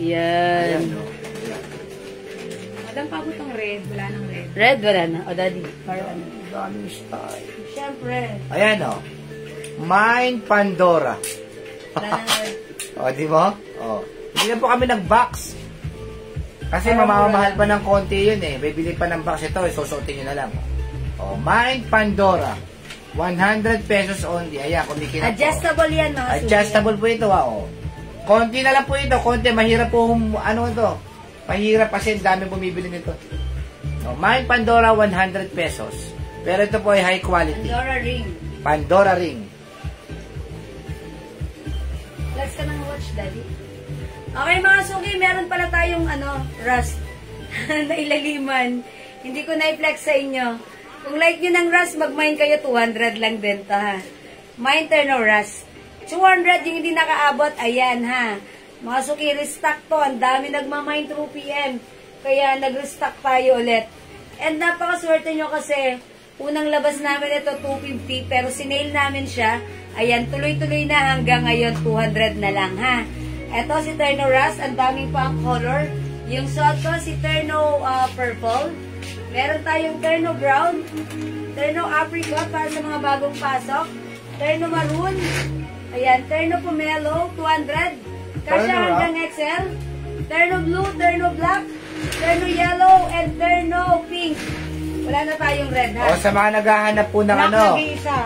Yan. Ayan, no? Madam pa itong red. Wala nang red. Red, wala na. O, daddy. Parang. Daming style. Siyempre. Ayan, o. Mine Pandora. Wala na red. O, di ba? O. Hindi na po kami nag-box. Kasi mamamahal pa ng konti yun eh. Bibili pa ng box ito. Susuotin nyo na lang. O, Mine Pandora. 100 pesos only. Ayan, kumikina po. Adjustable yan, mga suki. Adjustable po ito, ha. O. Konti na lang po ito. Konti. Mahirap po. Ano ito? Mahirap kasi dami bumibili nito. O, Mine Pandora, 100 pesos. Pero ito po ay high quality. Pandora ring. Pandora ring. Flex ka ng watch, daddy. Okay, mga suki, meron pala tayong, rust na ilaliman. Hindi ko na-flex sa inyo. Kung like nyo ng rust, mag-mine kayo, 200 lang din to, ha. Mine Terno Rust. 200 yung hindi nakaabot, ayan, ha. Mga suki, restock to. Ang dami nagmamine through PM. Kaya nag-restock tayo ulit. And napakaswerte nyo kasi unang labas namin ito 250 pero sinail namin siya. Ayan, tuloy-tuloy na hanggang ngayon 200 na lang ha. Ito si Terno Rust, ang daming pa ang color. Yung suot ko si Terno Purple. Meron tayong Terno Brown, Terno Apricot para sa mga bagong pasok, Terno Maroon, ayan, Terno Pomelo 200, kasya hanggang XL, Terno Blue, Terno Black, Terno Yellow, and Terno Pink. Wala na tayong red ha. O sa mga naghahanap po ng Black ano, nag-iisa.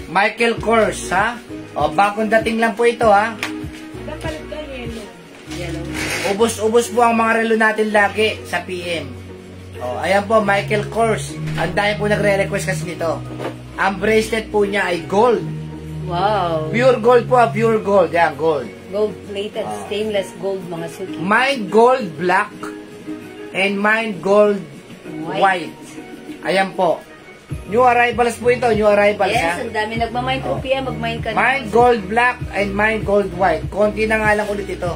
Michael Kors, ha? O, bagong dating lang po ito, ha? Dapat ka yellow. Yellow. Ubus-ubus po ang mga relo natin lagi sa PM. O, ayan po, Michael Kors. Ang dami po nagre-request kasi nito. Ang bracelet po niya ay gold. Wow. Pure gold po, pure gold. Yan, gold. Gold-plated, stainless gold mga suki. Mine gold black and mine gold white. Ayan po. New arrivals po ito, new arrivals, ha? Yes, ang dami nagmamine po PM, mag-mine ka na. Mine gold black and mine gold white. Konti na nga lang ulit ito.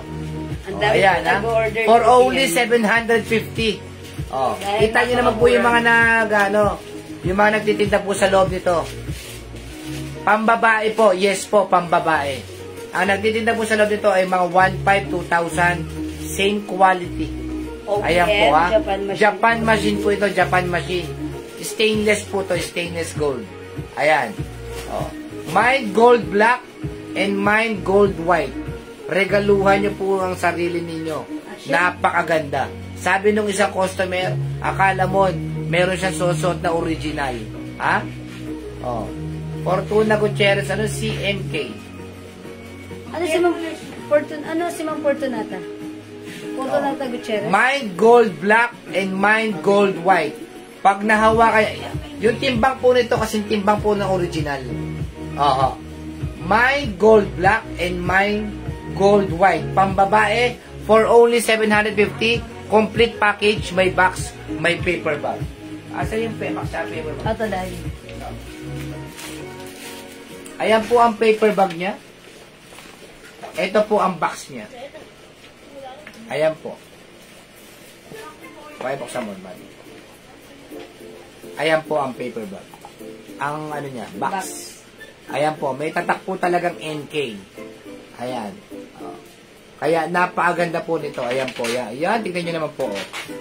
Ang dami Ayan, ha? nag-order. For po only PM. 750. Oh, Dahil kita nyo naman po yung mga napakamura. yung mga nagtitinda po sa loob nito. Pambabae po, yes po, pambabae. Ang nagtitinda po sa loob nito ay mga 1,500, 2,000, same quality. OPM, Ayan po, ha? Japan machine. Japan machine po ito, Japan machine. Stainless po to, stainless gold. Ayan. Oh. Mine gold black and mine gold white. Regaluhan nyo po ang sarili ninyo. Napakaganda. Sabi nung isang customer, akala mo, meron siyang susot na original. Ha? Oh. Fortuna Gutierrez, ano? CMK. Ano si Ma'am Fortunata? Fortunata Gutierrez. Mine gold black and mine gold white. Pag nahawa kayo, yung timbang po nito kasing timbang po ng original. Oo. Mine gold black and mine gold white. Pambabae, for only 750, complete package, may box, may paper bag. Asa yung paper bag? Ito dahil. Ayan po ang paper bag niya. Ito po ang box niya. Ayan po. Okay, buksan mo, man. Ayan po ang paper bag. Ang ano niya, box. Ayan po, may tatak po talagang NK. Ayan. Kaya napakaganda po nito. Ayan po. Yan, tingnan nyo naman po.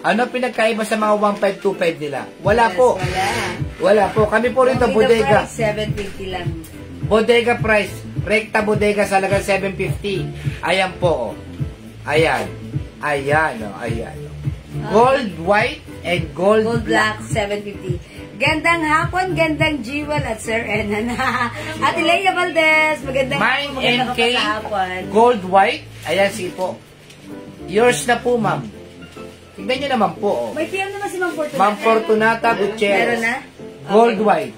Ano pinagkaiba sa mga 1525 nila? Wala po. Wala po. Kami po rito, bodega. 750 lang. Bodega price. Rekta bodega sa halagang 750. Ayan po. Ayan. Ayan. Ayan. Gold white and gold Black 750. Gandang hapon, gandang Jewel at Sir Enan. Ate Leia Valdez, magandang Mine NK hapon. gold white. Ayan, sige po. Yours na po, ma'am. Tignan nyo naman po. Oh. May PM naman si Ma'am Fortunata. Ma'am Fortunata Gutierrez. Meron na? Gold Okay. white.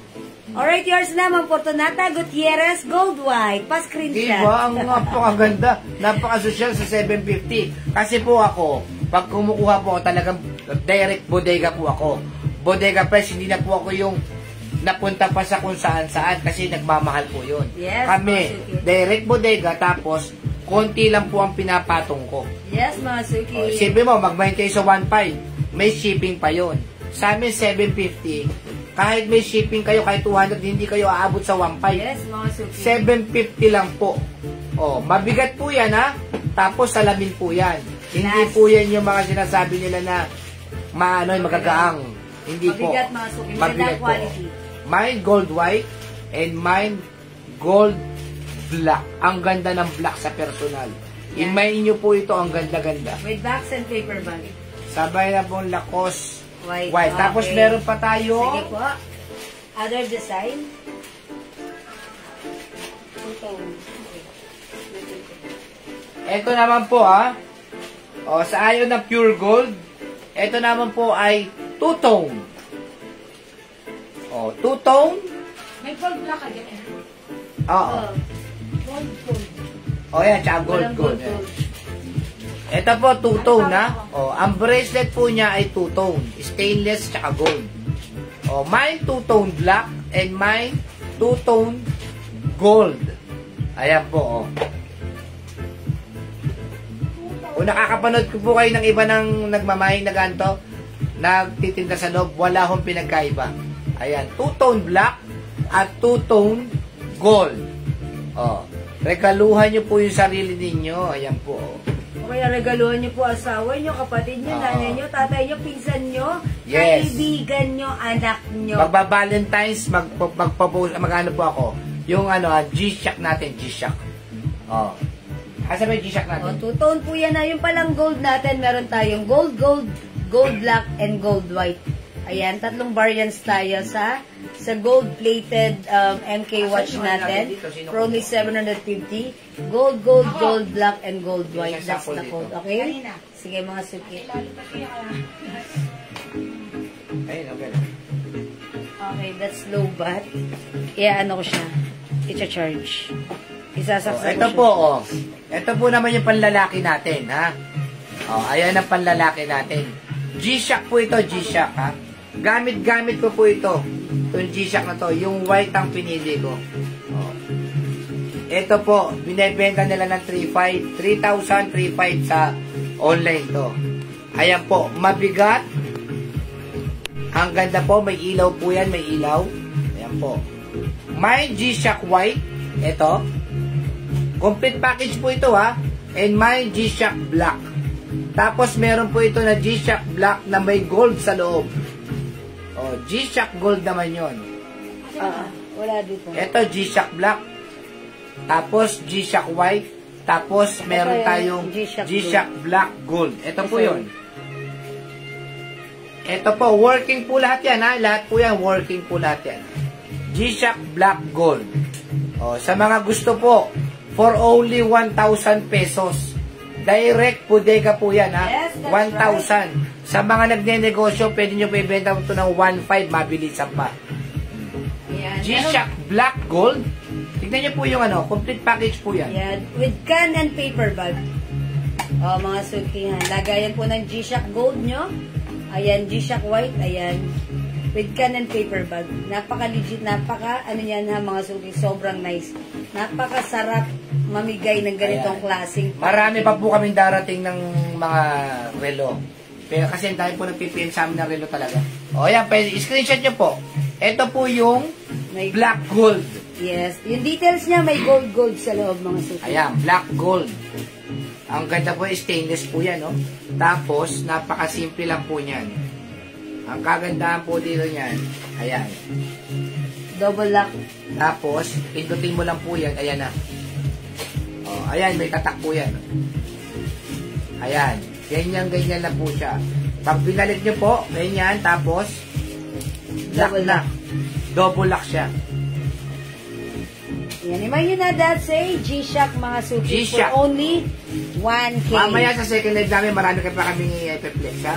Alright, yours na, Ma'am Fortunata Gutierrez, gold white. Pa-screenshot. Diba? Ang napakaganda. Napaka-social sa 750. Kasi po ako, pag kumukuha po ako talagang direct bodega po ako. Bodega price, hindi na po ako yung napunta pa sa kung saan-saan kasi nagmamahal po yun. Yes, Kami, Masuki. direct bodega tapos konti lang po ang pinapatong ko. Yes, mga Suki. O, isipin mo, magmahin kayo sa 1.5, may shipping pa yun. Sa amin, 750. Kahit may shipping kayo, kahit 200, hindi kayo aabot sa 1.5. Yes, mga Suki. 750 lang po. O, mabigat po yan, ha? Tapos salamin po yan. Hindi Last. po yan yung mga sinasabi nila na magagaang. Hindi Mabigat, po. mga Suki. Mabigat Magandang po. quality. Mine gold white and mine gold black. Ang ganda ng black sa personal. Yeah. Imayin nyo po ito, ang ganda-ganda. With box and paper bag. Sabay na pong Lacoste White. white. Tapos Okay. meron pa tayo. Sige po. Other design. Ito naman po, ha. O, sa ayaw ng pure gold, ito naman po ay two-tone. O, two-tone. May gold black ka din eh. Oo. Gold. O, yan, tsaka gold, Walang gold. Yan. Ito po, two-tone, ha. O, ang bracelet po niya ay two-tone. Stainless, tsaka gold. O, mine two-tone black and mine two-tone gold. Ayan po, o. Kung nakakapanood ko po kayo ng iba ng nagmamahing na ganito, nagtitinda sa loob, wala hong pinagkaiba. Ayan, two-tone black at two-tone gold. Oh, regaluhan nyo po yung sarili ninyo. Ayan po. O kaya regaluhan nyo po asawa nyo, kapatid nyo, Oo. nanay nyo, tatay nyo, pinsan nyo, Yes. kaibigan nyo, anak nyo. Magba-Valentine's, mag-ano po ako. Yung G-Shock natin, G-Shock. Oh. Asa ba yung G-Shock O, natin? two-tone po yan na. Yung palang gold natin, meron tayong gold, gold black, and gold white. Ayan, 3 variants tayo sa gold-plated MK watch natin. For only 750. Gold, black, and gold white. That's the code. Okay? Sige mga suki. Ayun, okay. Okay, that's low bat. Ano ko siya. I-charge. Isasaksak Ito ko po, oh. Ito po naman yung panlalaki natin, ha? Oh, ayan ang panlalaki natin. G-Shock po ito, G-Shock, ha? Gamit-gamit ko po ito. Itong G-Shock na to. Yung white ang pinili ko. Oh. Ito po, binibenta nila ng 3,500 sa online to. Ayan po, mabigat. Ang ganda po, may ilaw po yan, may ilaw. Ayan po. May G-Shock white. Ito. Complete package po ito, ha. And may G-Shock black. Tapos meron po ito na G-Shock black na may gold sa loob. Oh, G-Shock gold naman yon. Wala dito. Ito G-Shock black. Tapos G-Shock white. Tapos meron Ito, tayong G-Shock G-Shock black gold. Ito po yon. Ito po, working po lahat yan, ha. Lahat po yan, working po lahat yan. G-Shock black gold. Oh, sa mga gusto po, for only 1,000 pesos. Direct bodega po yan, ha? Yes, that's 1,000. Sa mga nagnenegosyo, pwede nyo pa ibenta ito ng 1,500, mabilisan pa. Ayan. G-Shock black gold. Tignan nyo po yung complete package po yan. Ayan. With can and paper bag. O, mga suki, ha. Lagayan po ng G-Shock gold nyo. Ayan, G-Shock white. Ayan. With can and paper bag. Napaka-legit, yan ha, mga suki. Sobrang nice. Napakasarap mamigay ng ganitong klaseng. Marami pa po kaming darating ng mga relo. Pero kasi tayo po nagpipin sa amin ng relo talaga. O yan, pwede, screenshot nyo po. Ito po yung May- black gold. Yes. Yung details niya, may gold sa loob, mga suki. Ayan, black gold. Ang ganda po, stainless po yan, no? Tapos, napakasimple lang po niyan. Ang kagandahan po dito niyan, ayan. Double lock. Tapos, pindutin mo lang po yan, ayan na. O, ayan, may tatak po yan. Ayan, ganyan na po siya. Pag binalik nyo po, ganyan, tapos, lock Double na. lock. Double lock siya. Yan, imay nyo na that say G-Shock, mga suki. G-Shock. For only 1K. Mamaya sa second live namin, marami ka pa kaming ipeplex, ha?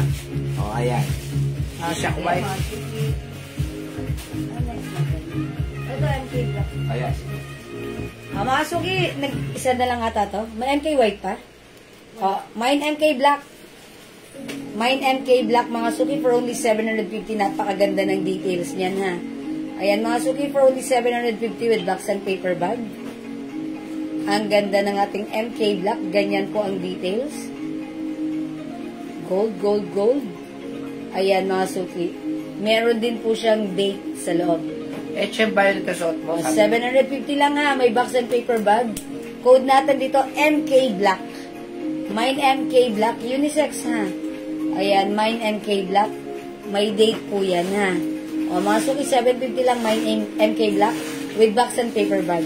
O, ayan. G-Shock Ayan, white. mga suki. Ito, MK black. Ayan. Mga suki, isa na lang ata to. May MK white pa? Mine MK black. Mine MK black, mga suki, for only 750. Napakaganda ng details niyan, ha? Ayan, mga suki, for only 750 with box and paper bag. Ang ganda ng ating MK black. Ganyan po ang details. Gold. Ayan, mga suki. Meron din po siyang date sa loob. HM Violet na suot mo. 750 lang, ha. May box and paper bag. Code natin dito, MK Black. Mine MK Black. Unisex, ha. Ayan, mine MK Black. May date po yan, ha. O, mga suki, 750 lang, mine MK Black with box and paper bag.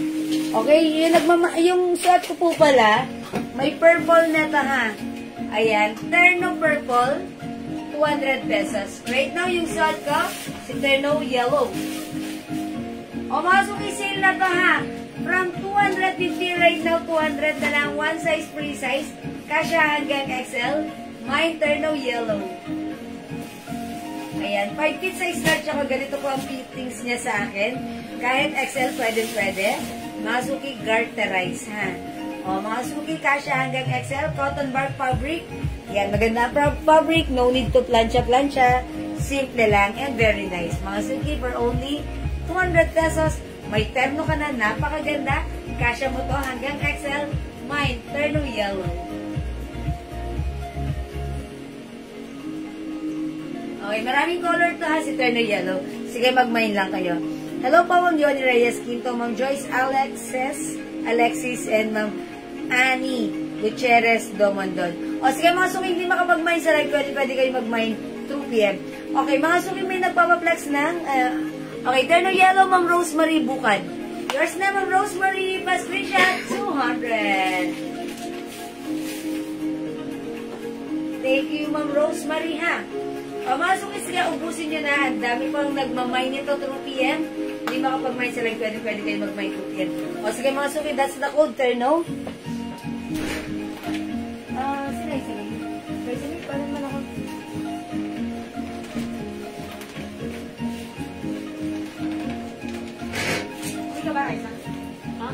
Okay, yung suot ko po pala, may purple na to, ha. Ayan, terno purple, 200 pesos. Right now, yung suot ko, si terno yellow. O, mga suki, sale na to, ha. From 250 right now, 200 na lang. One size, free size. Kasya hanggang XL. Mine, terno yellow. Ayan, 5 feet size start. Tsaka ganito po ang fittings niya sa akin. Kahit XL, pwede. Mga suki, garterize, ha. O, mga suki, kasya hanggang XL. Cotton bark fabric. Yan, maganda ang fabric. No need to plancha. Simple lang and very nice. Mga suki, for only 200 pesos. May terno ka na, napakaganda. Kasya mo to hanggang XL. Mine, terno yellow. Okay, maraming color to ha, si Terno Yellow. Sige, mag-mine lang kayo. Hello po, Ma'am Johnny Reyes Quinto, Ma'am Joyce Alexis, and Ma'am Annie Gutierrez Domondon. O sige, mga suking hindi makapag-mine sa live, pwede kayo mag-mine 2 p.m. Okay, mga suking may nagpapaplex ng, okay, Terno Yellow, Ma'am Rosemary Bukad. Yours na, Ma'am Rosemary, pa-screenshot, 200. Thank you, Ma'am Rosemary, ha. O, mga suki, sige, ubusin nyo na. Ang dami pang nagmamine nito 2 p.m. Hindi makapag-mine sila. Pwede kayo mag-mine 2 p.m. O, sige, mga suki, that's the code, Terno. Sige. Sige, paano naman ako? Hindi ka ba, Aiza? Ha?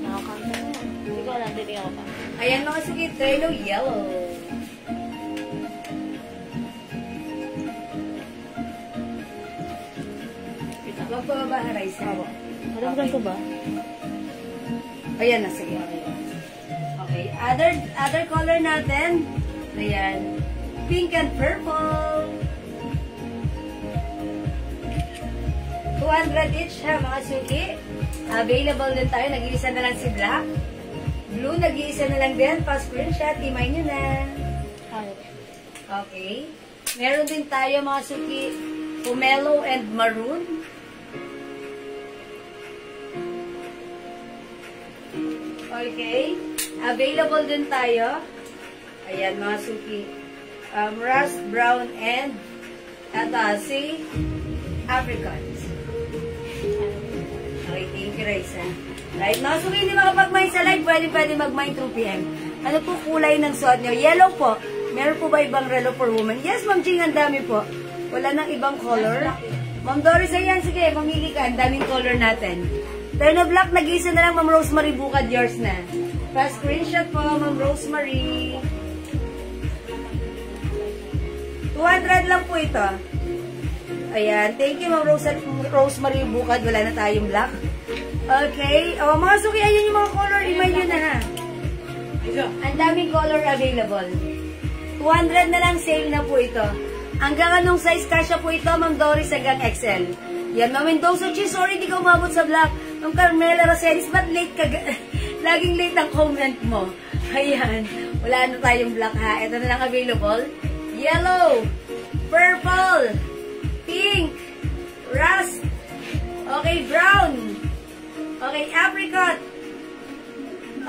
Nakakanta na. Hindi ko alam, hindi ako pa. Ayan, mga suki, Terno Yellow. Huwag pa ba, Raisa? Alam ko ba? Ayan na, sige. Okay. Other color natin. Ayan. Pink and purple. 200 each ha, mga suki. Available din tayo. Nag-iisa na lang si black. Blue, nag-iisa na lang din. Pa-screenshot. Imay nyo na. Okay. Meron din tayo, mga suki, pomelo and maroon. Okay. Available din tayo. Ayan, mga suki. Rust, brown, and si Africans. Okay, thank you, Raisa. Right, mga suki, hindi makapag-mine sa live. Pwede mag-mine 2 p.m. Ano po kulay ng suot nyo? Yellow po. Meron po ba ibang relo for women? Yes, Ma'am Jing, ang dami po. Wala nang ibang color. Ma'am Doris, ayan, sige, mamili ka. Ang daming color natin. Terno Black, nag-iisa na lang, Ma'am Rosemary Bukad, yours na. Pa-screenshot po, Ma'am Rosemary. 200 lang po ito. Ayan, thank you, Ma'am Rosemary Bukad. Wala na tayong black. Okay, o mga suki, ayan yung mga color. Imay nyo na ha. Ang daming color available. 200 na lang, sale na po ito. Hanggang anong size kasya po ito, Ma'am Doris, hanggang XL. Yan, Ma'am Mendoza, sorry, di ka umabot sa black. Ma'am Carmela Roselis, ba't late ka? Laging late ang comment mo. Ayan, wala na tayong black ha. Ito na lang available. Yellow, purple, pink, rust, okay, brown, okay, apricot,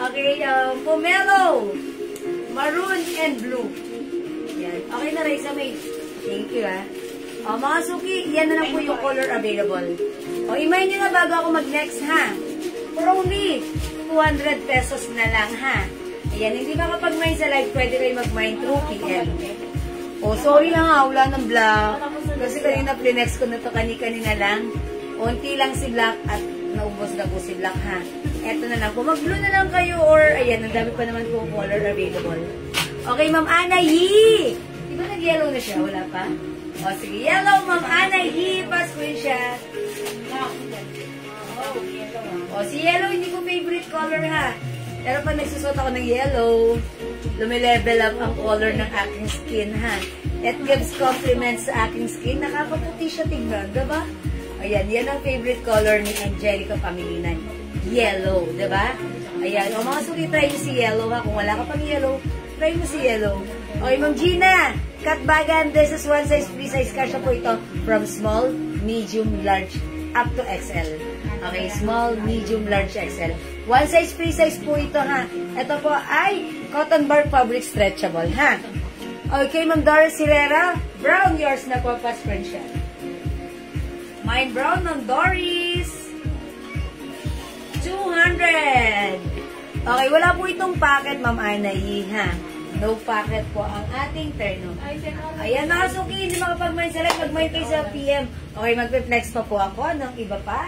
okay, pomelo, maroon, and blue. Yan. Okay na, Raisa, may. Thank you, ha. O, mga suki, yan na lang po yung color available. O, imay nyo na bago ako mag-next, ha. For only 200 pesos na lang, ha. Ayan, hindi makapag-mine sa live, pwede kayo mag-mine through PM. O, sorry lang ha, wala ng black. Kasi kanina plinex ko na ito kanina lang. Unti lang si black at naubos na po si black, ha. Eto na lang po. Mag-blue na lang kayo or, ayan, ang dami pa naman po color available. Okay, Ma'am Ana, yee! Di ba nag-yellow na siya? Wala pa? O, sige, yellow, Ma'am Ana, yee! Pa-screenshot. O, si yellow, hindi ko favorite color, ha. Pero pag nagsusot ako ng yellow, lumilevel up ang color ng aking skin, ha. It gives compliments sa aking skin. Nakakaputi siya tignan, diba? Ayan, yan ang favorite color ni Angelica Pangilinan. Yellow, diba? Ayan, o mga suki, try mo si yellow, ha. Kung wala ka pang yellow, try mo si yellow. Okay, Ma'am Gina, cut bagan. This is one size, free size kasha po ito. From small, medium, large, up to XL. Okay, small, medium, large, XL. One size, free size po ito, ha. Ito po ay cotton bar fabric stretchable, ha. Okay, Ma'am Doris Herrera, brown, yours na po, pa-screen siya. Mine brown, Ma'am Doris. 200. Okay, wala po itong packet, Ma'am Anayi, ha. No packet po ang ating terno. Ayan, mga suki, hindi makapag-mine sa live, mag-mine kayo sa PM. Okay, magpe-flex pa po ako ng iba pa.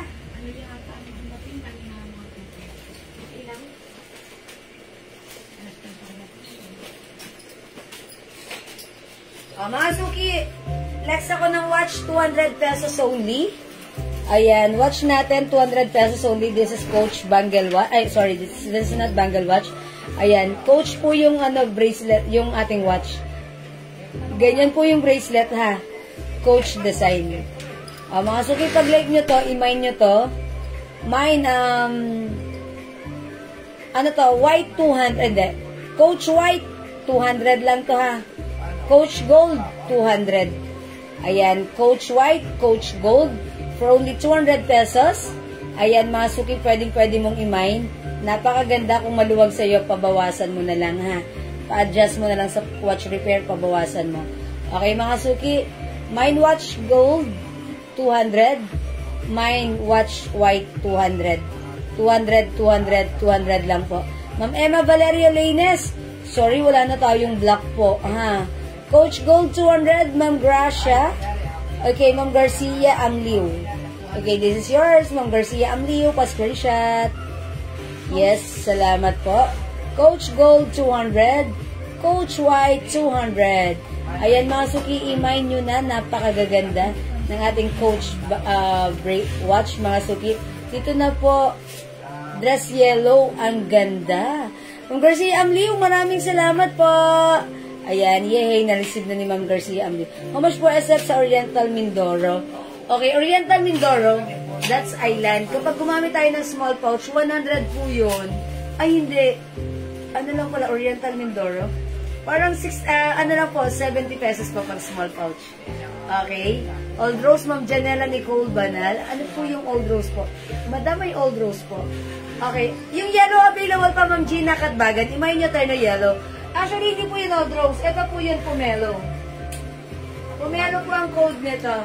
Mga suki, flex ako ng watch, 200 pesos only. Ayan, watch natin, 200 pesos only. This is Coach Bangle Watch. Ay, sorry, this is not Bangle Watch. Ayan, Coach po yung bracelet, yung ating watch. Ganyan po yung bracelet, ha. Coach Design. Mga suki, pag like nyo to, i-mine nyo to. Mine, ano to, white 200, hindi. Coach White, 200 lang to ha. Coach Gold, 200. Ayan, Coach White, Coach Gold, for only 200 pesos. Ayan, mga suki, pwede mong i-mine. Napakaganda kung maluwag sa'yo, pabawasan mo na lang ha. Pa-adjust mo na lang sa watch repair, pabawasan mo. Okay, mga suki, mine watch gold, 200. Mine watch white, 200. 200, 200, 200 lang po. Ma'am Emma Valeria Laines, sorry, wala na tayong black po. Ha. Coach Gold, 200. Ma'am Gracia. Okay, Ma'am Garcia Amliu. Okay, this is yours, Ma'am Garcia Amliu. Pa-screenshot. Yes, salamat po. Coach Gold, 200. Coach White, 200. Ayan, mga suki, i-mine nyo na. Napakagaganda ng ating Coach watch, mga suki. Dito na po, dress yellow. Ang ganda. Ma'am Garcia Amliu, maraming salamat po. Ayan, yehey, na-receive na ni Ma'am Garcia Amliu. How much po SF sa Oriental Mindoro? Okay, Oriental Mindoro, that's island. Kapag gumamit tayo ng small pouch, 100 po yun. Ay, hindi. Ano lang pala, Oriental Mindoro? Parang 70 pesos po pag small pouch. Okay? Old Rose, Ma'am Janela Nicole Banal. Ano po yung Old Rose po? Madam, may Old Rose po. Okay. Yung yellow available pa, Ma'am Gina Katbagan. Imayin nyo tayo na yellow. Actually, hindi po yung Old Rose. Ito po yung Pomelo. Pomelo po ang code nito.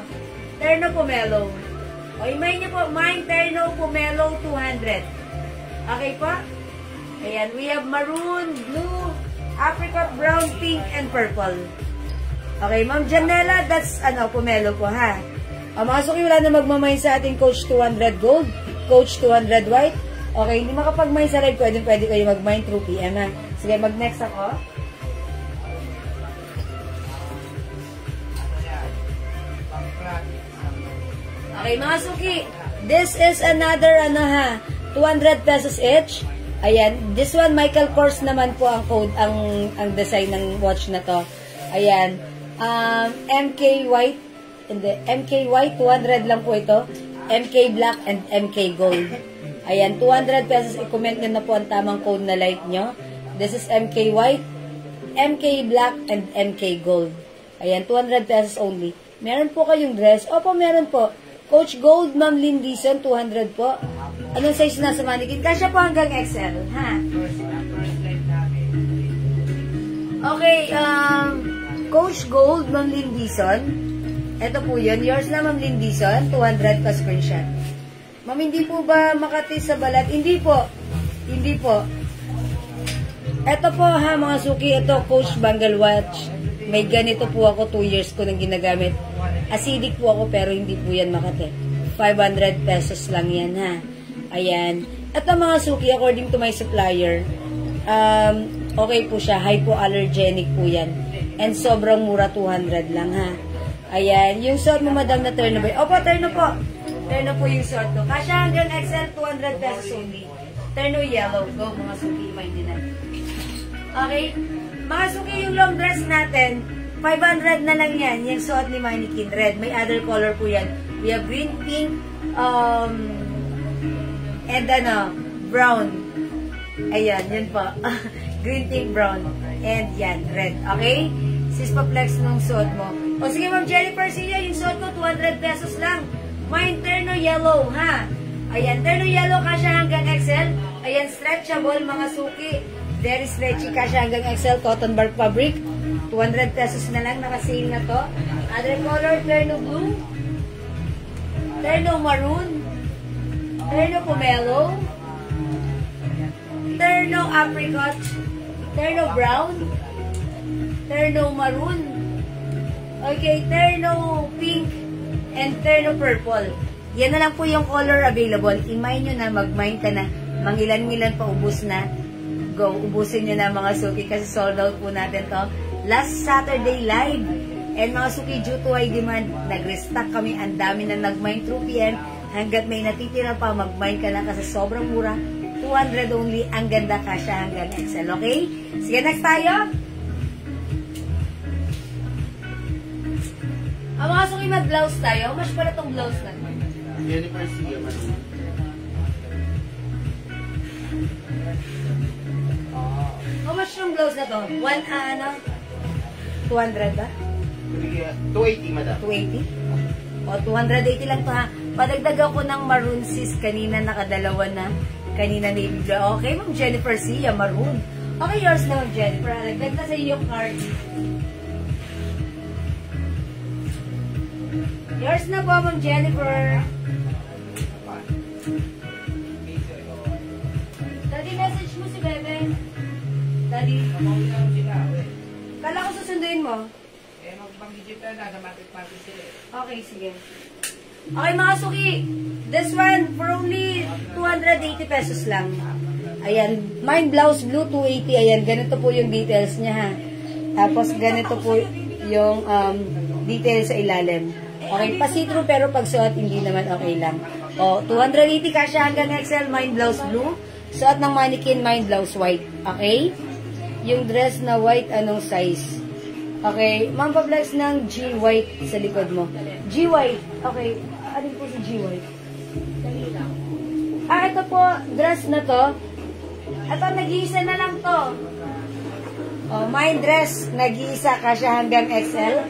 Terno Pomelo. O, imayin nyo po. Mine Terno Pomelo 200. Okay po? Ayan. We have maroon, blue, apricot, brown, pink, and purple. Okay, Ma'am Janela, that's Pomelo po, ha? Mga suki, wala na magmamine sa ating Coach 200 Gold, Coach 200 White. Okay, hindi makapag-mine sa live, pwede kayo mag-mine through PM, ha? Sige, mag-next ako. Okay, mga suki, this is another, 200 pesos each. Ayan, this one, Michael Kors naman po ang code, ang design ng watch na to. Ayan, MK White, MK White, 200 lang po ito. MK Black and MK Gold. Ayan, 200 pesos. I-comment nyo na po ang tamang code na like nyo. This is MK White, MK Black, and MK Gold. Ayan, 200 pesos only. Meron po kayong dress? Opo, meron po. Coach Gold, Ma'am Lindison, 200 po. Anong size na sa mannequin? Kasya po hanggang XL, ha? Okay, Coach Gold, Ma'am Lindison. Ito po yun. Yours na, Ma'am Lindison. 200 pa screenshot. Ma'am, hindi po ba Makati sa balat? Hindi po. Hindi po. Ito po, ha, mga suki. Ito, Coach Bangle Watch. May ganito po ako. 2 years ko nang ginagamit. Acidic po ako, pero hindi po yan Makati. 500 pesos lang yan, ha. Ayan. At ang mga suki, according to my supplier, okay po siya. Hypoallergenic po yan. And sobrang mura, 200 lang, ha. Ayan. Yung suot mo, madam, na terno ba? Opo, terno po. Terno po yung suot ko. Kasya hanggang XL, 200 pesos only. Terno yellow. Go, mga suki. May din natin. Okay. Mga suki, yung long dress natin, 500 na lang yan. Yung suot ni Mannequin. Red. May other color po yan. We have green, pink, and brown. Ayan, yun po. Green, pink, brown. And yan, red. Okay? Sis pa-flex nung suot mo. O sige, Ma'am Jelly Persia, yung suot ko, 200 pesos lang. Mine, terno yellow, ha? Ayan, terno yellow, kasya hanggang XL. Ayan, stretchable, mga suki. Very stretchy, kasya hanggang XL, cotton bark fabric. 200 pesos na lang, naka-sale na to. Other color, terno blue. Terno maroon. Terno pomelo. Terno apricot. Terno brown. Terno maroon. Okay, terno pink. And terno purple. Yan na lang po yung color available. I-mine nyo na, mag-mine ka na. Mangilan-ngilan pa, ubus na. Go, ubusin nyo na mga suki kasi sold out po natin to. Last Saturday live. And mga suki, due to high demand, nag-restock kami. Ang dami na nag-mine through PM. Hanggat may natitira pa, mag-mine ka na kasi sobrang mura. 200 only. Ang ganda ka siya hanggang XL. Okay? Sige, next tayo. Mga suki, mag-blouse tayo. Mas pala tong blouse na. Jennifer Sia, Maroon. How much yung blouse na to? 200 ba? 280, madam. 280? O, 280 lang to ha. Padagdag ako ng maroon sis. Kanina nakadalawa na. Kanina navy blue. Okay, Ma'am Jennifer Sia, maroon. Okay, yours na, Ma'am Jennifer. Dagdag na sa iyo yung card. Yours na po, Ma'am Jennifer. Daddy, message mo si Bebe. Daddy. Kala ko susunduin mo. Mag-digital na, sa market sila. Okay, sige. Okay, mga suki. This one, for only 280 pesos lang. Ayan. Mine blouse blue, 280. Ayan, ganito po yung details niya, ha. Tapos, ganito po yung details sa ilalim. Okay, pa-see-through pero pag suot, hindi naman okay lang. O, 280 kasya hanggang XL, mine blouse blue. Suot ng mannequin, mine blouse white. Okay? Yung dress na white, anong size? Okay, Ma'am pa-flex ng G white sa likod mo. G white. Okay, alin po si G white? Ito po, dress na to. Ito, nag-iisa na lang to. Oh, mine dress, nag-iisa kasya hanggang XL.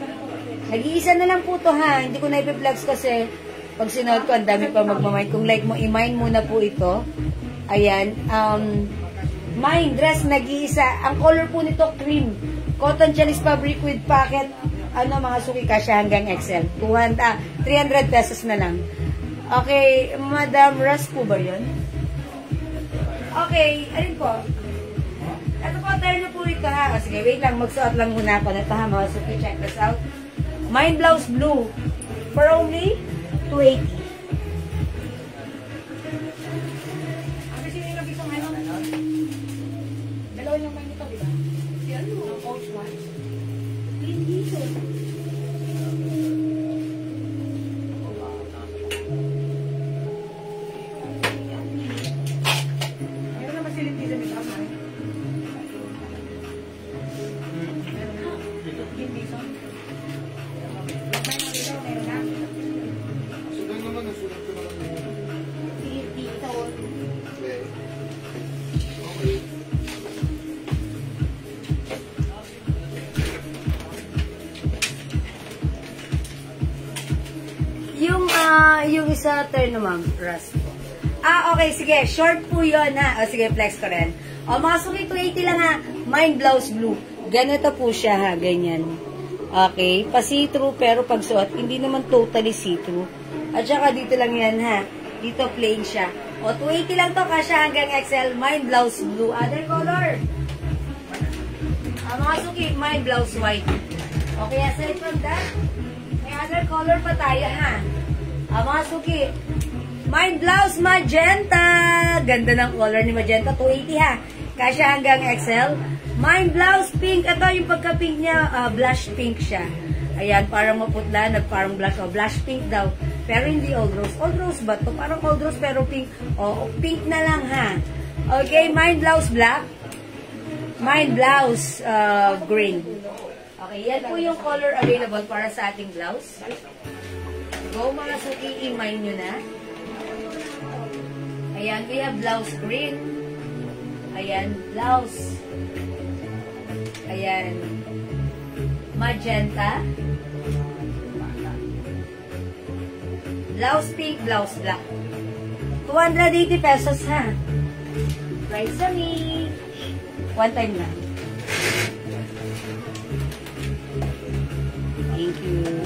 Nag-iisa na lang po to ha. Hindi ko na ipiplex kasi pag sinuot ko, ang dami pa magmamine. Kung like mo, i-mine muna po ito. Ayan. Mine dress, nag-iisa. Ang color po nito, cream. Cotton Chinese fabric with pocket. Ano, mga suki kasya hanggang XL. 300 pesos na lang. Okay, Madam Ras po ba yun? Okay, alin po? Ito po, turn nyo po ito ha. O, sige, wait lang. Magsuot lang muna ako na ito ha, mga suki. Check this out. Mine blouse blue. For only 280. Ano sino yung nabisang ano? Dalawa yung may nito, di ba? Si ano? Ang coach one. Hindi ito. Meron naman silip dito sa mga. Hindi ito. Meron na. Sudan naman, nasulat ko naman. Dito. Okay. Okay. Yung isa, turn na ma'am, Ras po. Okay, sige, short po yun ha. O, sige, flex ko rin. O, mga suki, 280 lang ha. Mine blouse blue. Ganito po siya ha, ganyan. Okay, pa-see-through pero pag suot, hindi naman totally see-through. At saka dito lang yan ha. Dito plain siya. O, 280 lang to, kasya hanggang XL. Mine blouse blue. Other color. Mga suki, mine blouse white. Okay, aside from that, may other color pa tayo ha. Mga suki, mine blouse magenta. Ganda ng color ni magenta. 280 ha. Kasya hanggang XL. Mine blouse pink. Ito yung pagka-pink niya. Blush pink siya. Ayan, parang maputla. Parang blush. Blush pink daw. Pero hindi old rose. Old rose ba to? Parang old rose pero pink. Pink na lang ha. Okay, mine blouse black. Mine blouse green. Okay, yan po yung color available para sa ating blouse. Go mga suki, i-mine nyo na. Ayan, we have blouse green. Ayan, blouse. Ayan. Magenta. Blouse pink, blouse black. 280 pesos ha. Price sa me. One time na. Thank you.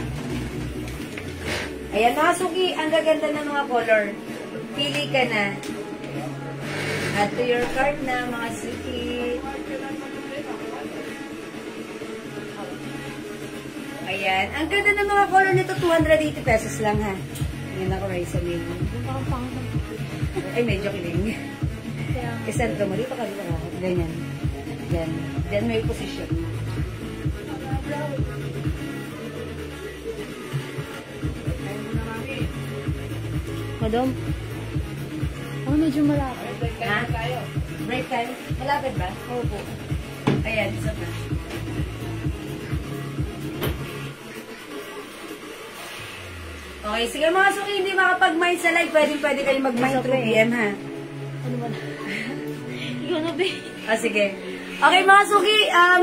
Ayan mga suki, ang gaganda ng mga color. Pili ka na. Add to your cart na mga suki. Ayan. Ang ganda ng mga color nito, 280 pesos lang ha. Ayan ako rin sa menu. Ay, medyo kiling. Isentro mo. Dito ka, dito ka. Ganyan. Yan. Then may position. Madam? Medyo malapit. Ha? Break time? Malapit ba? Opo. Ayan, isa na. Okay, sige mga suki, hindi makapag-mind sa live, pwede kayo mag-mind through PM, ha? Ano ba na? Ikaw na, babe. Sige. Okay, mga suki,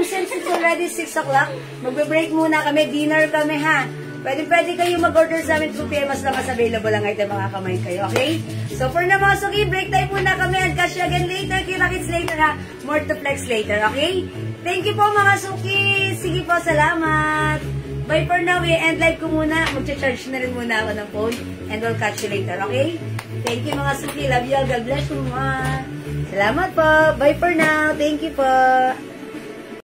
since it's already 6 o'clock, magbe-break muna kami, dinner kami, ha? Pwede kayo mag-order sa amin through PM as long as available ang item, makakamind kayo, okay? So, for na mga suki, break time muna kami, and catch you again later, kita-kits later, ha? More to flex later, okay? Thank you po, mga suki. Sige po, salamat. Bye for now, end live ko muna. Mag-charge na rin muna ako ng phone. And we'll catch you later, okay? Thank you mga suki. Love you all. God bless you. Salamat po. Bye for now. Thank you po.